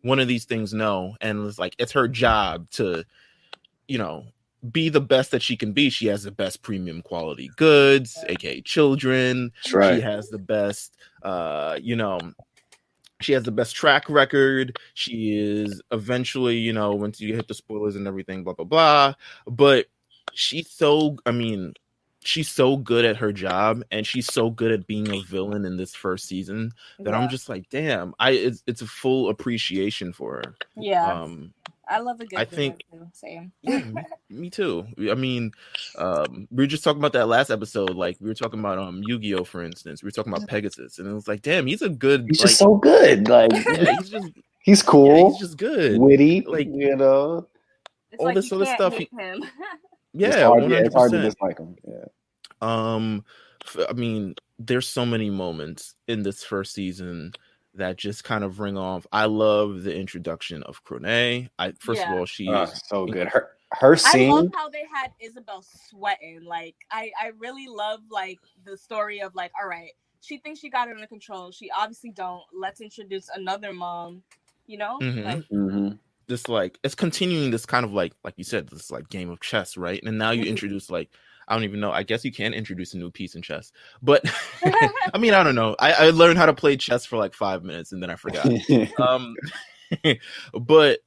one of these things, no. And it's like, it's her job to, be the best that she can be. She has the best premium quality goods, aka children. Right. She has the best, she has the best track record. She is eventually, once you hit the spoilers and everything, blah, blah, blah. But she's so good at her job, and she's so good at being a villain in this first season that I'm just like, damn, it's a full appreciation for her. Yeah. I love a good villain too. Same. Yeah, me too. I mean, we were just talking about that last episode. Like we were talking about Yu-Gi-Oh, for instance. We were talking about Pegasus, and it was like, damn, he's a good. He's just so good. Like he's cool. Yeah, he's just good. Witty. It's all like this other stuff. Him. Yeah, 100%. It's hard to dislike him. Yeah. I mean, there's so many moments in this first season that just kind of ring off. I love the introduction of Crone. First of all, she's so good. Her scene. I love how they had Isabel sweating. Like I really love like the story of like, all right, she thinks she got it under control. She obviously don't. Let's introduce another mom. This like, it's continuing this kind of like you said, this like game of chess, right? And now you introduce like, I don't even know. I guess you can introduce a new piece in chess, but I mean, I don't know. I learned how to play chess for like 5 minutes and then I forgot. But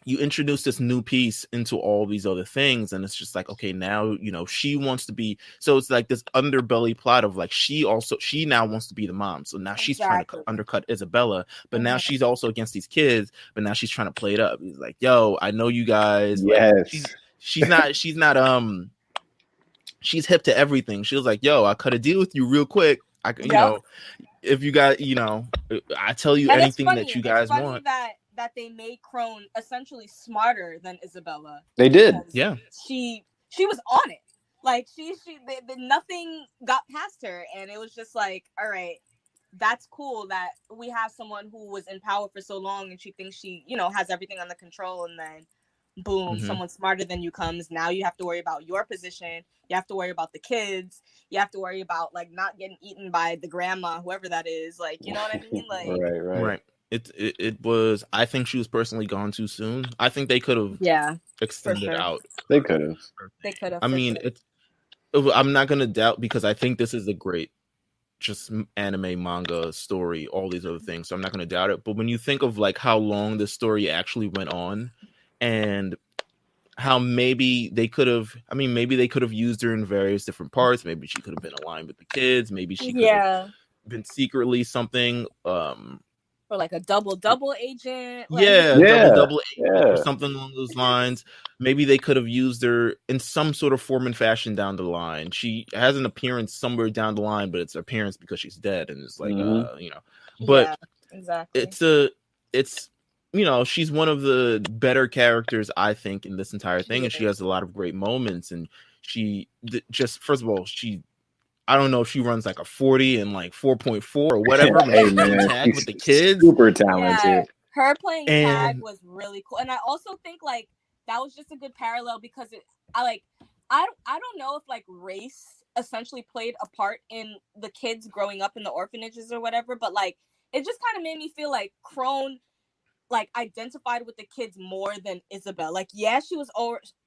you introduce this new piece into all these other things, and it's just like, okay, now she wants to be. So it's like this underbelly plot of like she now wants to be the mom. So now she's trying to undercut Isabella, but now she's also against these kids. But now she's trying to play it up. He's like, yo, I know you guys. Yes. Like, she's not. She's hip to everything. She was like, yo, I cut a deal with you real quick. If you got, I tell you anything that you guys want. That they made Crone essentially smarter than Isabella. They did. Yeah. She was on it. Like nothing got past her. And it was just like, all right, that's cool that we have someone who was in power for so long and she thinks she, has everything under control, and then boom, someone smarter than you comes. Now you have to worry about your position. You have to worry about the kids. You have to worry about like not getting eaten by the grandma, whoever that is. Like, you know what I mean? Like, right. It was. I think she was personally gone too soon. I think they could have extended out. They could have. I mean, I'm not gonna doubt, because I think this is a great just anime, manga, story, all these other things. So I'm not gonna doubt it. But when you think of like how long this story actually went on, and how maybe they could have used her in various different parts. Maybe she could have been aligned with the kids. Maybe she could have been secretly something. Or like a double agent. Double agent or something along those lines. Maybe they could have used her in some sort of form and fashion down the line. She has an appearance somewhere down the line, but it's appearance because she's dead, and it's like But exactly. It's she's one of the better characters, I think, in this entire thing, and she has a lot of great moments. And she just, first of all, I don't know if she runs like a 40 and like 4.4 or whatever. Hey, man, tag with the kids. Super talented. Yeah, her playing tag was really cool. And I also think like that was just a good parallel because I don't know if like race essentially played a part in the kids growing up in the orphanages or whatever, but like it just kind of made me feel like Crone like identified with the kids more than Isabel. Like, yeah, she was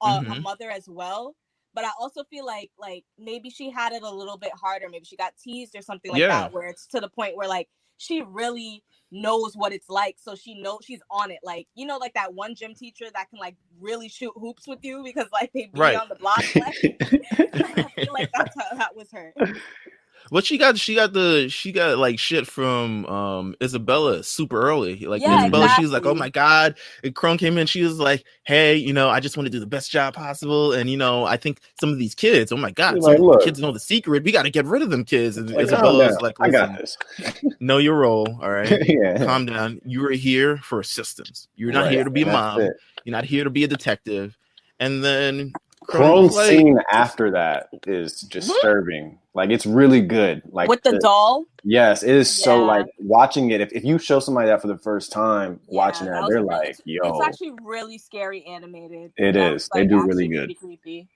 a mother as well. But I also feel like maybe she had it a little bit harder. Maybe she got teased or something like that, where it's to the point where like she really knows what it's like. So she knows she's on it. Like, like that one gym teacher that can like really shoot hoops with you because like they beat on the block. I feel like that was her. Well, she got like shit from Isabella super early. Like Isabella, she was like, "Oh my god!" And Crone came in, she was like, "Hey, I just want to do the best job possible." And I think some of these kids, oh my god, some of the kids know the secret. We got to get rid of them kids. And Isabella's like, "I got this. Know your role, all right? Calm down. You are here for assistance. You're not here to be a mom. You're not here to be a detective." And then Crone's scene after that is disturbing. Like, it's really good. Like with the doll. Yes, it is so like watching it. If you show somebody that for the first time, watching that, they're like, "Yo!" It's actually really scary animated. It is. They do really good. Creepy.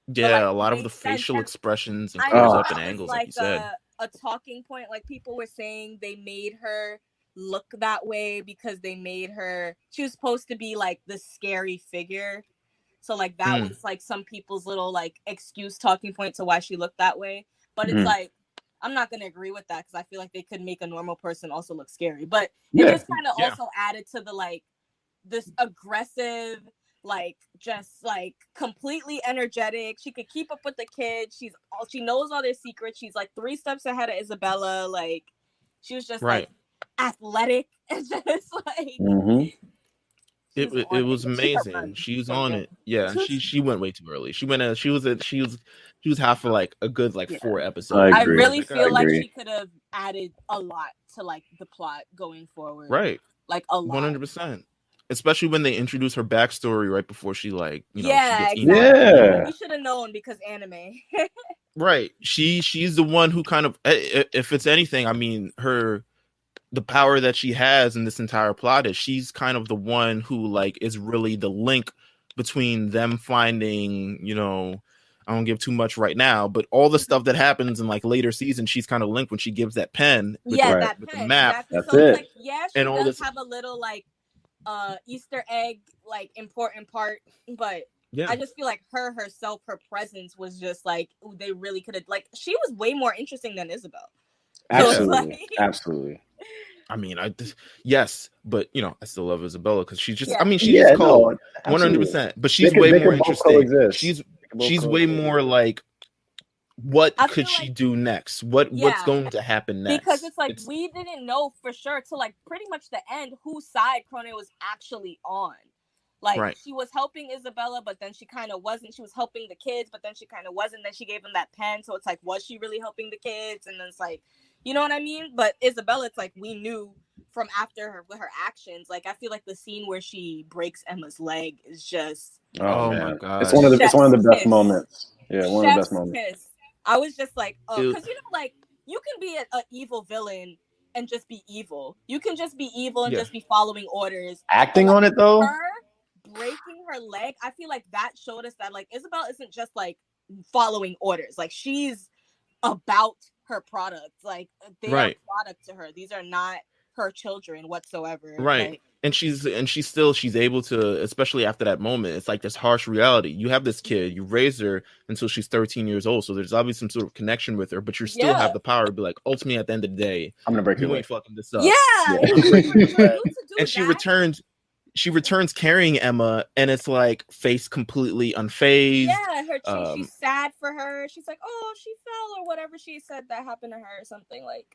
Yeah, a lot of the facial expressions and close up and angles, like you said. A talking point, like people were saying, they made her look that way because they made her. She was supposed to be like the scary figure. So like that was like some people's little like excuse talking point to why she looked that way. But it's like, I'm not going to agree with that because I feel like they could make a normal person also look scary. But it just kind of also added to the like this aggressive, like just like completely energetic. She could keep up with the kids. She knows all their secrets. She's like 3 steps ahead of Isabella. Like she was just like athletic and just like. It was amazing. She was on it. Yeah, she went way too early. She was half for like a good 4 episodes. I really feel like she could have added a lot to like the plot going forward. Right. Like a lot. 100%. Especially when they introduce her backstory right before she like, she gets eaten. We should have known because anime. Right. She's the one who kind of, if it's anything, I mean, the power that she has in this entire plot is she's kind of the one who like is really the link between them finding, I don't give too much right now, but all the stuff that happens in like later seasons, she's kind of linked when she gives that pen with the map. Exactly. That's it. Like, she and does have a little like Easter egg, like important part, but I just feel like her presence was just like, they really could have, like, she was way more interesting than Isabel. Absolutely. Absolutely. I mean, yes, but I still love Isabella because she's just, she's cold, 100%. But she's way more interesting. She's way more like, what could she do next? What's going to happen next? Because it's like we didn't know for sure till like pretty much the end whose side Crone was actually on. Like she was helping Isabella, but then she kind of wasn't. She was helping the kids, but then she kind of wasn't. Then she gave them that pen, so it's like, was she really helping the kids? And then it's like, you know what I mean? But Isabella, it's like we knew from after her with her actions. Like I feel like the scene where she breaks Emma's leg is just oh my god, it's one of the best moments. Yeah, one of the best moments. I was just like, oh, because like you can be an evil villain and just be evil. You can just be evil and just be following orders. Acting on it though. Her breaking her leg, I feel like that showed us that like Isabel isn't just like following orders. Like she's about her products. Like they are product to her. These are not her children whatsoever. Right. Like, and she's able to, especially after that moment, it's like this harsh reality. You have this kid, you raised her until she's 13 years old. So there's obviously some sort of connection with her, but you still have the power to be like, ultimately at the end of the day, I'm gonna break your leg. Fucking this up. Yeah. And she returns she returns carrying Emma, and it's like face completely unfazed. Yeah, she's sad for her. She's like, oh, she fell or whatever she said that happened to her or something. Like,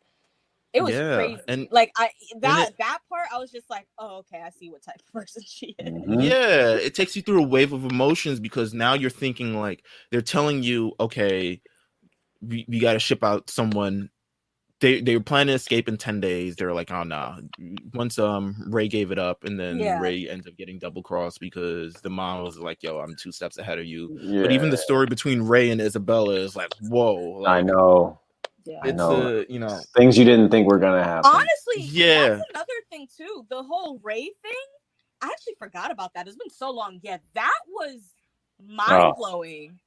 it was crazy. And like that part, I was just like, oh, okay, I see what type of person she is. Yeah, it takes you through a wave of emotions because now you're thinking like they're telling you, okay, we got to ship out someone. They were planning to escape in 10 days. They're like, oh no. Once Ray gave it up, and then Ray ends up getting double crossed because the mom was like, yo, I'm 2 steps ahead of you. But even the story between Ray and Isabella is like, whoa. Like, I know. Yeah. It's you know, things you didn't think were gonna happen. Honestly, that's another thing too. The whole Ray thing, I actually forgot about that. It's been so long. Yeah, that was mind blowing.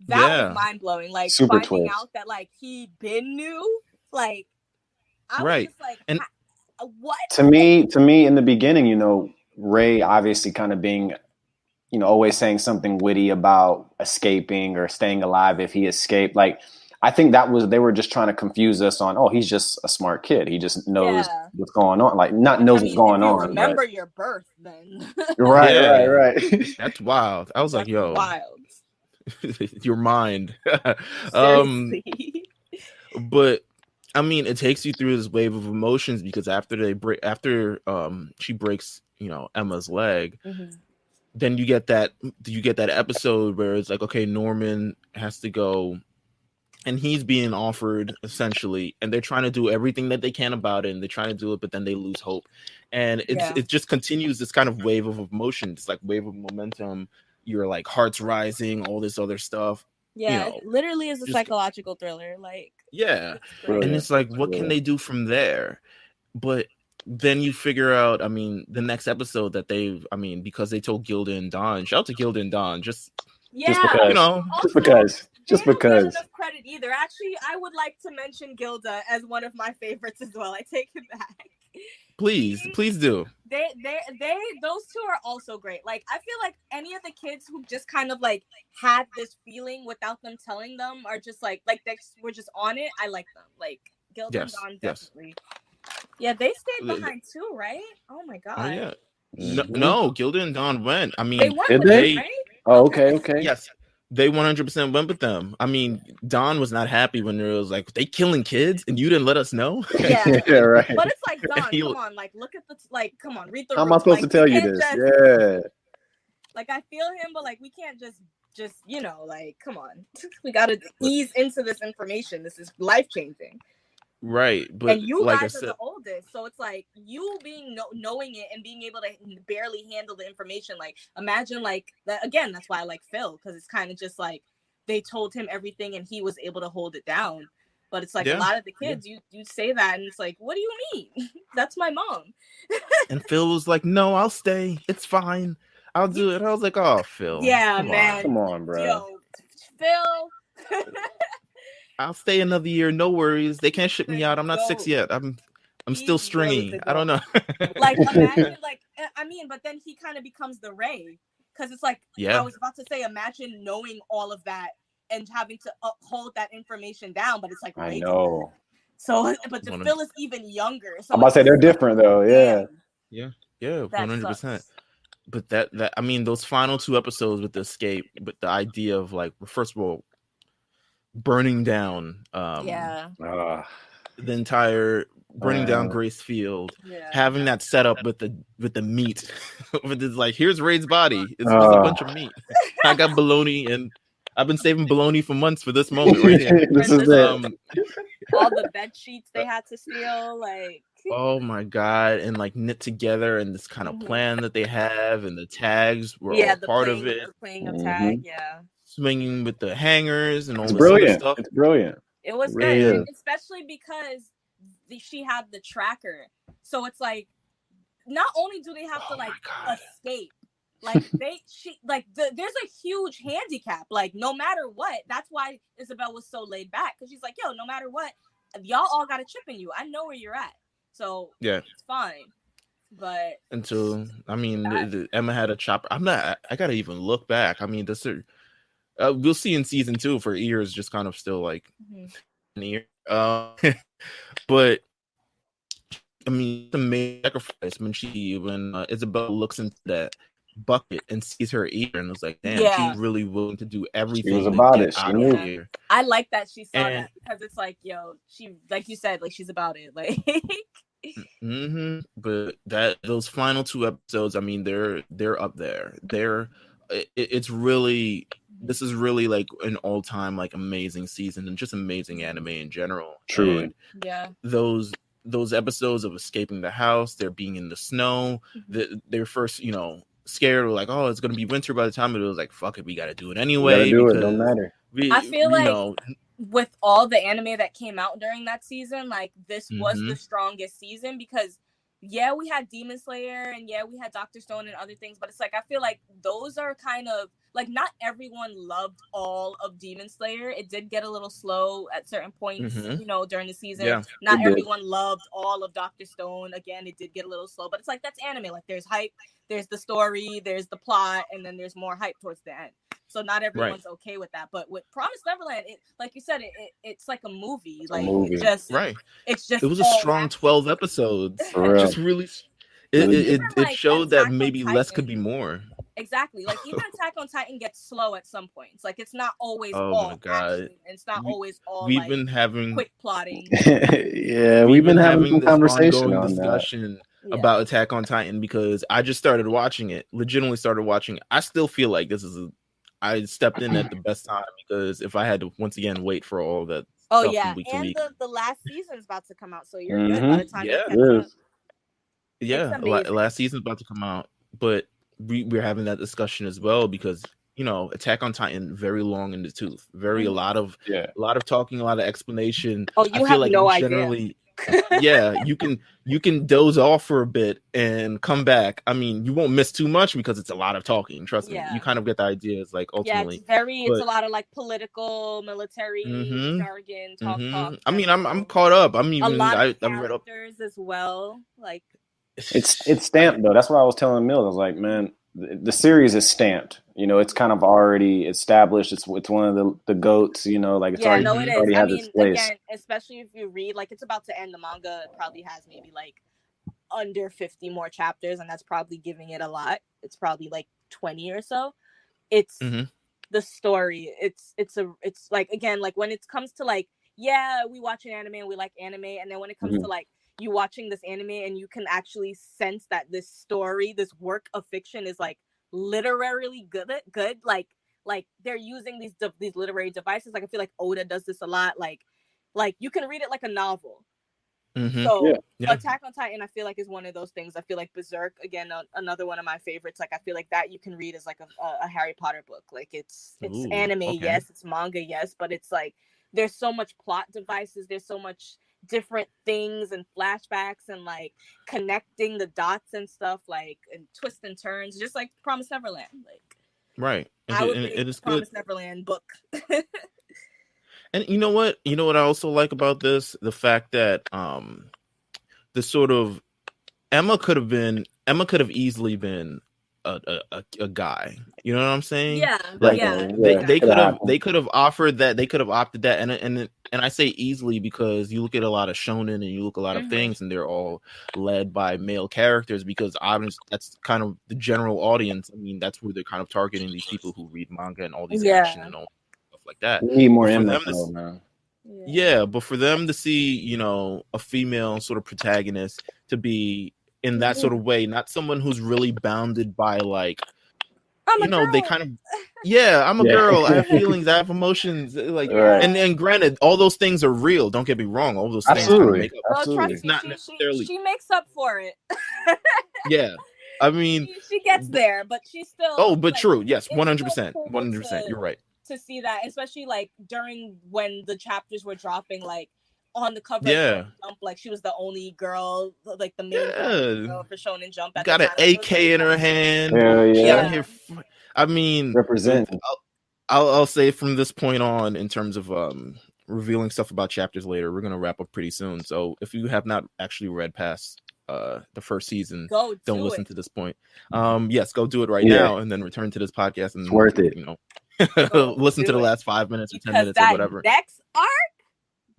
That was mind blowing. Like super finding out that like he been knew. Like, I was just like, and what? To me, in the beginning, you know, Ray obviously kind of being, you know, always saying something witty about escaping or staying alive if he escaped. Like, I think they were just trying to confuse us on, oh, he's just a smart kid. He just knows what's going on. Like, knows what's going on. Remember your birth, then. Right. That's wild. I was like, yo, wild. Your mind. But I mean, it takes you through this wave of emotions because after she breaks, you know, Emma's leg, then you get that episode where it's like, okay, Norman has to go, and he's being offered essentially, and they're trying to do everything that they can about it, and they're trying to do it, but then they lose hope, and it just continues this kind of wave of emotion, this like wave of momentum. You're like hearts rising, all this other stuff. Yeah, you know, it literally is a psychological thriller. Like, and it's like, what can they do from there? But then you figure out, I mean, the next episode that because they told Gilda and Don, shout out to Gilda and Don, just because, you know, just because. Don't get enough credit either. Actually, I would like to mention Gilda as one of my favorites as well. I take it back. Please do. Those two are also great. Like, I feel like any of the kids who just kind of like had this feeling without them telling them are just like they were just on it. I like them. Like Gilda and Don definitely. Yeah, they stayed behind too, right? Oh my god. Oh yeah. No, Gilda and Don went. I mean, they went with them, right? Oh, okay. Yes. They 100% went with them. I mean, Don was not happy when it was like, they killing kids and you didn't let us know. Yeah, right. But it's like, Don, come on, like, look at the come on, read the. How am I supposed to tell you this? Like, I feel him, but like, we can't just you know, like, come on, we gotta ease into this information. This is life changing. Right, but and you guys are the oldest, so it's like you being knowing it and being able to barely handle the information. Like, imagine like that again. That's why I like Phil, because it's kind of just like they told him everything and he was able to hold it down. But it's like a lot of the kids, you say that and it's like, what do you mean? That's my mom. And Phil was like, no, I'll stay. It's fine. I'll do it. I was like, oh, Phil. Yeah, man. Come on, bro. Yo, Phil. I'll stay another year. No worries. They can't ship me out. I'm not 6 yet. I'm still stringy. I don't know. Like, imagine, like, I mean, but then he kind of becomes the Ray, because it's like, I was about to say, imagine knowing all of that and having to hold that information down, but it's like, I know. So, but the Phil is even younger. So I'm about to say they're different though. Yeah, 100%. But that I mean, those final 2 episodes with the escape, but the idea of like, first of all, burning down the entire down Grace Field, having that set up with the meat with this, like, here's Ray's body, it's just a bunch of meat. I got bologna, and I've been saving bologna for months for this moment right here. This is all the bed sheets they had to steal, like, oh my god, and like knit together, and this kind of plan that they have, and the tags were all part of it. Playing of tag, swinging with the hangers and all this brilliant stuff. It's brilliant. It was good, especially because she had the tracker. So it's like, not only do they have to like escape, like there's a huge handicap. Like, no matter what, that's why Isabel was so laid back, because she's like, yo, no matter what, y'all all got a chip in you. I know where you're at, so it's fine. But until Emma had a chopper. I gotta even look back. I mean, this is. We'll see in season 2 for ears, just kind of still like near. But I mean, the main sacrifice when Isabel looks into that bucket and sees her ear and was like, damn, she's really willing to do everything. She was about it. She knew. Here. I like that she saw that because it's like, yo, she, like you said, like she's about it. Like but those final 2 episodes, I mean, they're up there. It's really, this is really like an all-time like amazing season and just amazing anime in general. Truly. And, those episodes of escaping the house, they're being in the snow, they're first, scared, or like, oh, it's gonna be winter by the time it was like, fuck it, we gotta do it anyway. Do it, don't matter. I feel like with all the anime that came out during that season, like this was the strongest season because we had Demon Slayer and we had Dr. Stone and other things, but it's like I feel like those are kind of like not everyone loved all of Demon Slayer. It did get a little slow at certain points, during the season. Not everyone loved all of Dr. Stone. Again, it did get a little slow, but it's like that's anime. Like there's hype, there's the story, there's the plot, and then there's more hype towards the end. So not everyone's okay with that. But with Promised Neverland, like you said, it's like a movie. Like it's just it was a strong 12 episodes. Just really it showed that maybe less could be more. Exactly. Like even Attack on Titan gets slow at some points. Like it's not always all action. It's not always all we've been having quick plotting. We've been having some conversation on discussion about Attack on Titan because I just started watching it. Legitimately started watching it. I still feel like I stepped in at the best time because if I had to once again wait for all that stuff week to week. The last season is about to come out, so you're good by the time last season's about to come out, but we're having that discussion as well because Attack on Titan very long in the tooth, a lot of talking, a lot of explanation. You have no idea. You can doze off for a bit and come back. I mean, you won't miss too much because it's a lot of talking. Trust me, you kind of get the idea. It's like ultimately, it's a lot of like political, military jargon talk. I mean, I'm caught up. I mean, a lot of I've read up as well. Like it's stamped though. That's what I was telling Meelz. I was like, man, the series is stamped. It's kind of already established. It's one of the goats. Like it's already has its place. Again, especially if you read, like it's about to end. The manga probably has maybe like under 50 more chapters, and that's probably giving it a lot. It's probably like 20 or so. It's the story. It's like, again, like when it comes to like, we watch an anime and we like anime, and then when it comes to like you watching this anime and you can actually sense that this story, this work of fiction is like literally good. Like they're using these literary devices. Like I feel like Oda does this a lot. Like you can read it like a novel. So Attack on Titan, I feel like is one of those things. I feel like Berserk, again, another one of my favorites. Like I feel like that you can read as like a Harry Potter book. Like it's anime, yes, it's manga, yes, but it's like there's so much plot devices. There's so much different things and flashbacks and like connecting the dots and stuff, like and twists and turns, just like Promised Neverland. Like I would read it is Promised Neverland book. And you know what I also like about this, the fact that the sort of Emma could have easily been a guy. You know what I'm saying? They could have offered that. They could have opted that. And I say easily because you look at a lot of shonen and you look at a lot of things, and they're all led by male characters because obviously that's kind of the general audience. I mean, that's where they're kind of targeting these people who read manga and all these action and all stuff like that. We need more Emma, man. But for them to see, a female sort of protagonist to be in that sort of way, not someone who's really bounded by like, they kind of, I'm a girl. I have feelings. I have emotions. Like, and granted, all those things are real. Don't get me wrong. All those things absolutely. Make up. Absolutely. It's not necessarily. She makes up for it. I mean, she gets there, but she's still. Oh, but like, true. Yes, 100%. 100%. You're right. To see that, especially like during when the chapters were dropping, like on the cover of Jump, like she was the only girl, like the main girl for Shonen Jump. Got an AK in her hand. I mean, represent. I'll say from this point on, in terms of revealing stuff about chapters later, we're gonna wrap up pretty soon. So if you have not actually read past the first season, don't listen to this point. Yes, go do it right now, and then return to this podcast. And it's worth it. Listen to the last 5 minutes or 10 minutes or whatever. Next arc,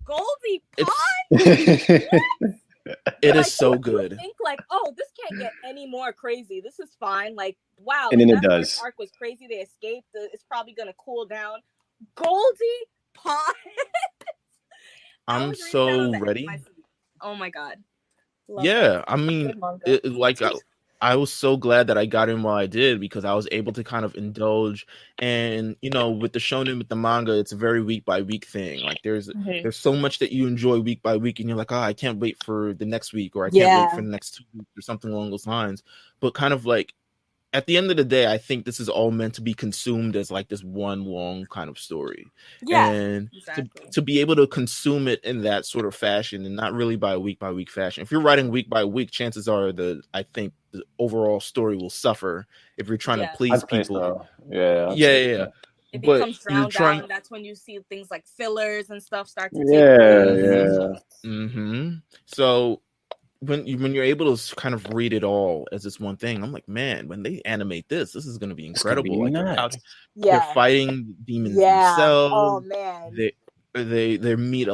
Goldie Pond. It is so good. You think like, oh, this can't get any more crazy. This is fine. Like, wow. And then like, it that does. First arc was crazy. They escaped. It's probably gonna cool down. Goldie Pond. I'm so ready. Oh my god. Yeah, I mean, I was so glad that I got in while I did, because I was able to kind of indulge. And with the shonen, with the manga, it's a very week by week thing. Like there's so much that you enjoy week by week, and you're like, oh, I can't wait for the next week, or I can't wait for the next 2 weeks, or something along those lines. But kind of like at the end of the day, I think this is all meant to be consumed as like this one long kind of story. Yeah, and to be able to consume it in that sort of fashion, and not really by week fashion. If you're writing week by week, chances are I think the overall story will suffer if you're trying to please people. So. Yeah. It becomes drowned out, and that's when you see things like fillers and stuff start to take place. So when you're able to kind of read it all as this one thing, I'm like, man, when they animate this is going to be incredible. They're fighting demons themselves. Oh man, they meet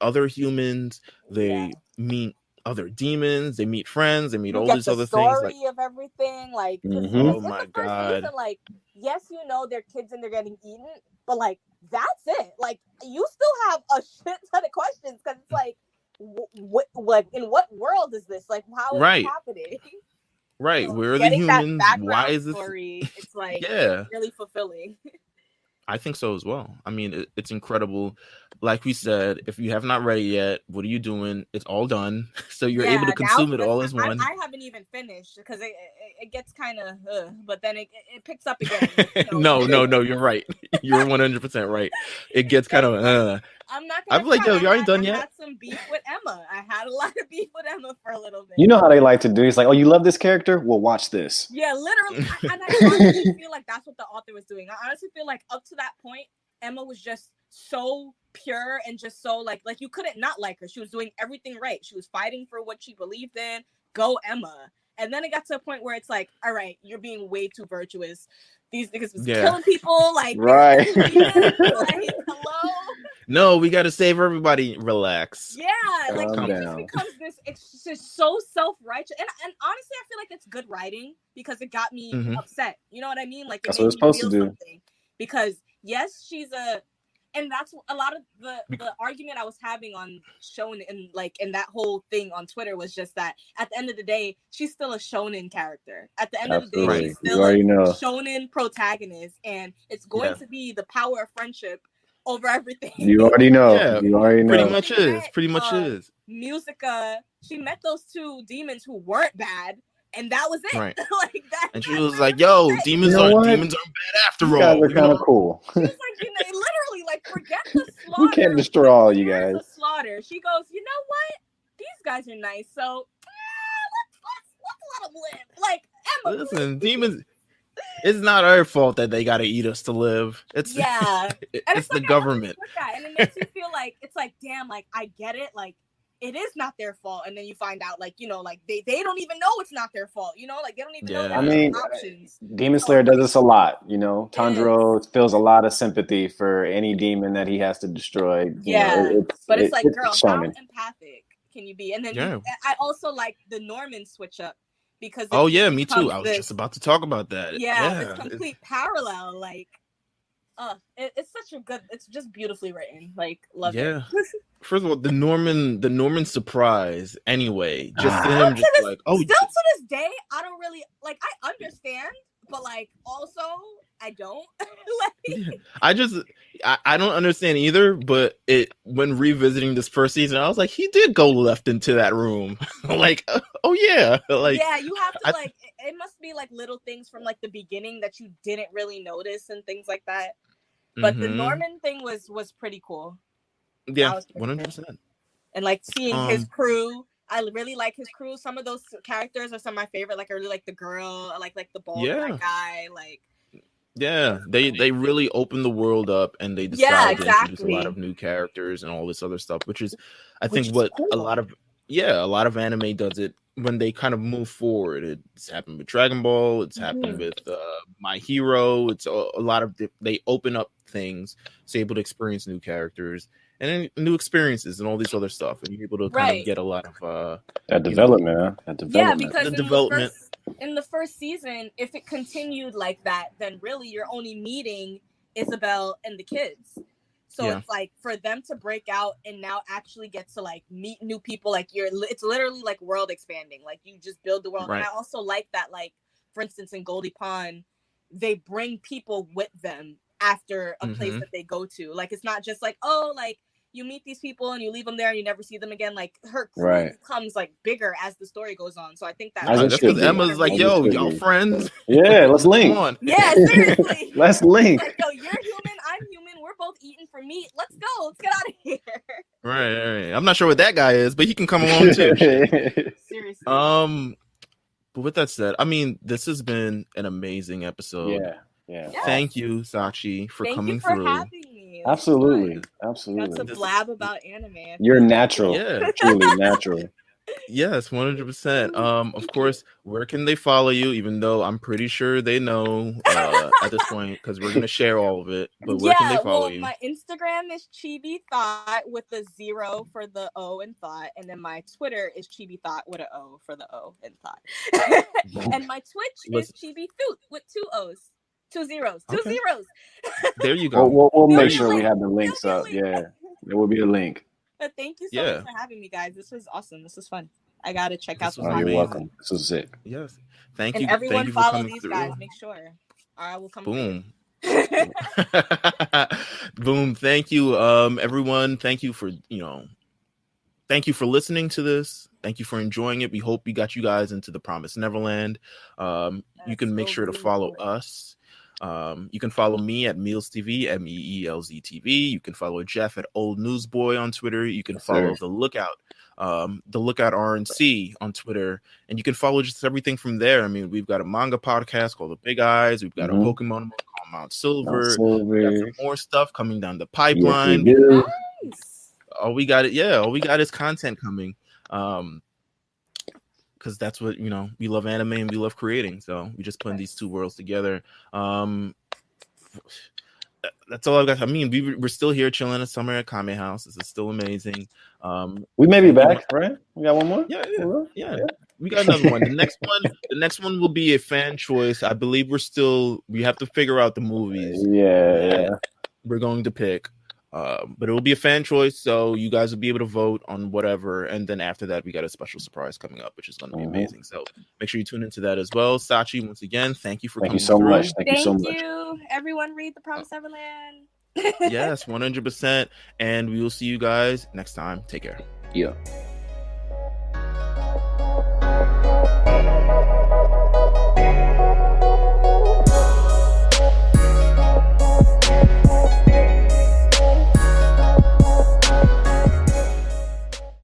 other humans. They meet other demons. They meet friends. They meet all these other things. Like of everything. Like, oh my god. Season, like, yes, they're kids and they're getting eaten, but like that's it. Like, you still have a shit ton of questions, because it's like, like, in what world is this? Like, how is it happening? Right, where are the humans? Why is this story? It's like really fulfilling. I think so as well. I mean, it's incredible. Like we said, if you have not read it yet, what are you doing? It's all done, so you're able to consume it all as one. I haven't even finished, because it gets kind of, but then it picks up again. No, you're right. You're 100% right. It gets kind of. I'm not gonna. I'm like, yo, you alre't done yet. I had some beef with Emma. I had a lot of beef with Emma for a little bit. You know how they like to do. It's like, oh, you love this character? Well, watch this. Yeah, literally. And I honestly feel like that's what the author was doing. I honestly feel like up to that point, Emma was just so pure and just so like you couldn't not like her. She was doing everything right. She was fighting for what she believed in. Go Emma. And then it got to a point where it's like, all right, you're being way too virtuous. These niggas was killing people. Like, right. Like, hello. No, we got to save everybody. Relax. Yeah, like it just becomes this. It's just so self-righteous, and honestly, I feel like it's good writing, because it got me upset. You know what I mean? Like, that's what it's supposed to do. Because yes, and that's a lot of the argument I was having on shonen, and like in that whole thing on Twitter, was just that at the end of the day, she's still a shonen character. At the end of the day, she's still a shonen protagonist, and it's going to be the power of friendship over everything. You already know. Yeah, you already know. Pretty much is. Musica, she met those 2 demons who weren't bad, and that was it. Right. Like that. And she was like, "Yo, demons aren't bad after all." Guys are kind of cool. She was like, literally, like, forget the slaughter. We can't destroy all you guys. The slaughter. She goes, you know what? These guys are nice, so let's let them live. Like, Emma. Listen, demons. It's not our fault that they gotta eat us to live. It's it's the government. And it makes you feel like it's like, damn, like I get it, like it is not their fault, and then you find out, like, like they don't even know it's not their fault, like they don't even know their options. Demon Slayer does this a lot, Tanjiro feels a lot of sympathy for any demon that he has to destroy. But it's like, girl, how empathic can you be? And then I also like the Norman switch up. Because me too. I was just about to talk about that. It's complete parallel. Like, it's such a good. It's just beautifully written. Like, love it. First of all, the Norman surprise. Anyway, just him, just like, still to this day, I don't really like. I understand, but like, also, I don't. I don't understand either. But when revisiting this first season, I was like, he did go left into that room. Like, oh yeah, like you have to like. It must be like little things from like the beginning that you didn't really notice and things like that. But the Norman thing was pretty cool. Yeah, 100%. And like seeing his crew. I really like his crew. Some of those characters are some of my favorite. Like, I really like the girl. I like the bald black guy. Like, they really opened the world up, and they decided to introduce a lot of new characters and all this other stuff, which is, I think, what cool. a lot of anime does it when they kind of move forward. It's happened with Dragon Ball. It's happened with My Hero. It's a lot of they open up things, so able to experience new characters. and new experiences and all these other stuff, and you're able to kind of get a lot of that development. Yeah, because the in the first season, if it continued like that, then really you're only meeting Isabel and the kids. So it's like for them to break out and now actually get to like meet new people, like it's literally like world expanding. Like you just build the world. Right. And I also like that, like for instance, in Goldie Pond, they bring people with them after a place that they go to. Like it's not just like, oh, like you meet these people and you leave them there and you never see them again. Like her crew becomes like bigger as the story goes on. So I think that that's because Emma's like, yo, y'all friends. Yeah, let's link. Come on. Yeah, seriously. Let's link. Like, yo, you're human, I'm human. We're both eating for meat. Let's go. Let's get out of here. Right. I'm not sure what that guy is, but he can come along too. Seriously. But with that said, I mean, this has been an amazing episode. Yeah. Thank you, Sachi, for coming through. Through. Having me. Absolutely. Got to blab about anime. You're natural. Yeah, truly natural. Yes, 100%. Of course, where can they follow you? Even though I'm pretty sure they know at this point, because we're gonna share all of it. But where can they follow you? My Instagram is Chibi Thought with a 0 for the O in thought, and then my Twitter is Chibi Thought with an O for the O in thought. And my Twitch is Chibi Thoot with 2 O's. 2 zeros. 2 zeros. There you go. We'll make sure we have the links up. Yeah, there will be a link. Thank you so much for having me, guys. This was awesome. This was fun. I gotta check out the You're welcome. This was sick. Yes. Thank you. And everyone you follow these guys. Make sure. Or I will come. Boom. Boom. Thank you, everyone. Thank you for listening to this. Thank you for enjoying it. We hope we got you guys into the Promised Neverland. You can make sure to follow us. You can follow me at Meelz TV, Meelz TV. You can follow Jeff at Old Newsboy on Twitter. You can follow The Lookout RNC on Twitter, and you can follow just everything from there. I mean, we've got a manga podcast called The Big Eyes. We've got a Pokemon called Mount Silver. We got some more stuff coming down the pipeline. Nice. All we got is content coming. Because that's what we love anime and we love creating, so we just putting these two worlds together. That's all I've got. I mean, we're still here chilling in summer at Kame House. This is still amazing. We may be back, right? We got one more. Yeah. We got another one. The next one will be a fan choice. I believe we have to figure out the movies. Yeah. We're going to pick. But it will be a fan choice, so you guys will be able to vote on whatever, and then after that we got a special surprise coming up, which is going to be amazing. So make sure you tune into that as well. Sachi, once again, thank you for coming so through. much. Thank you so much. Everyone read the Promised Neverland. Yes, 100%, and we will see you guys next time. Take care. Yeah.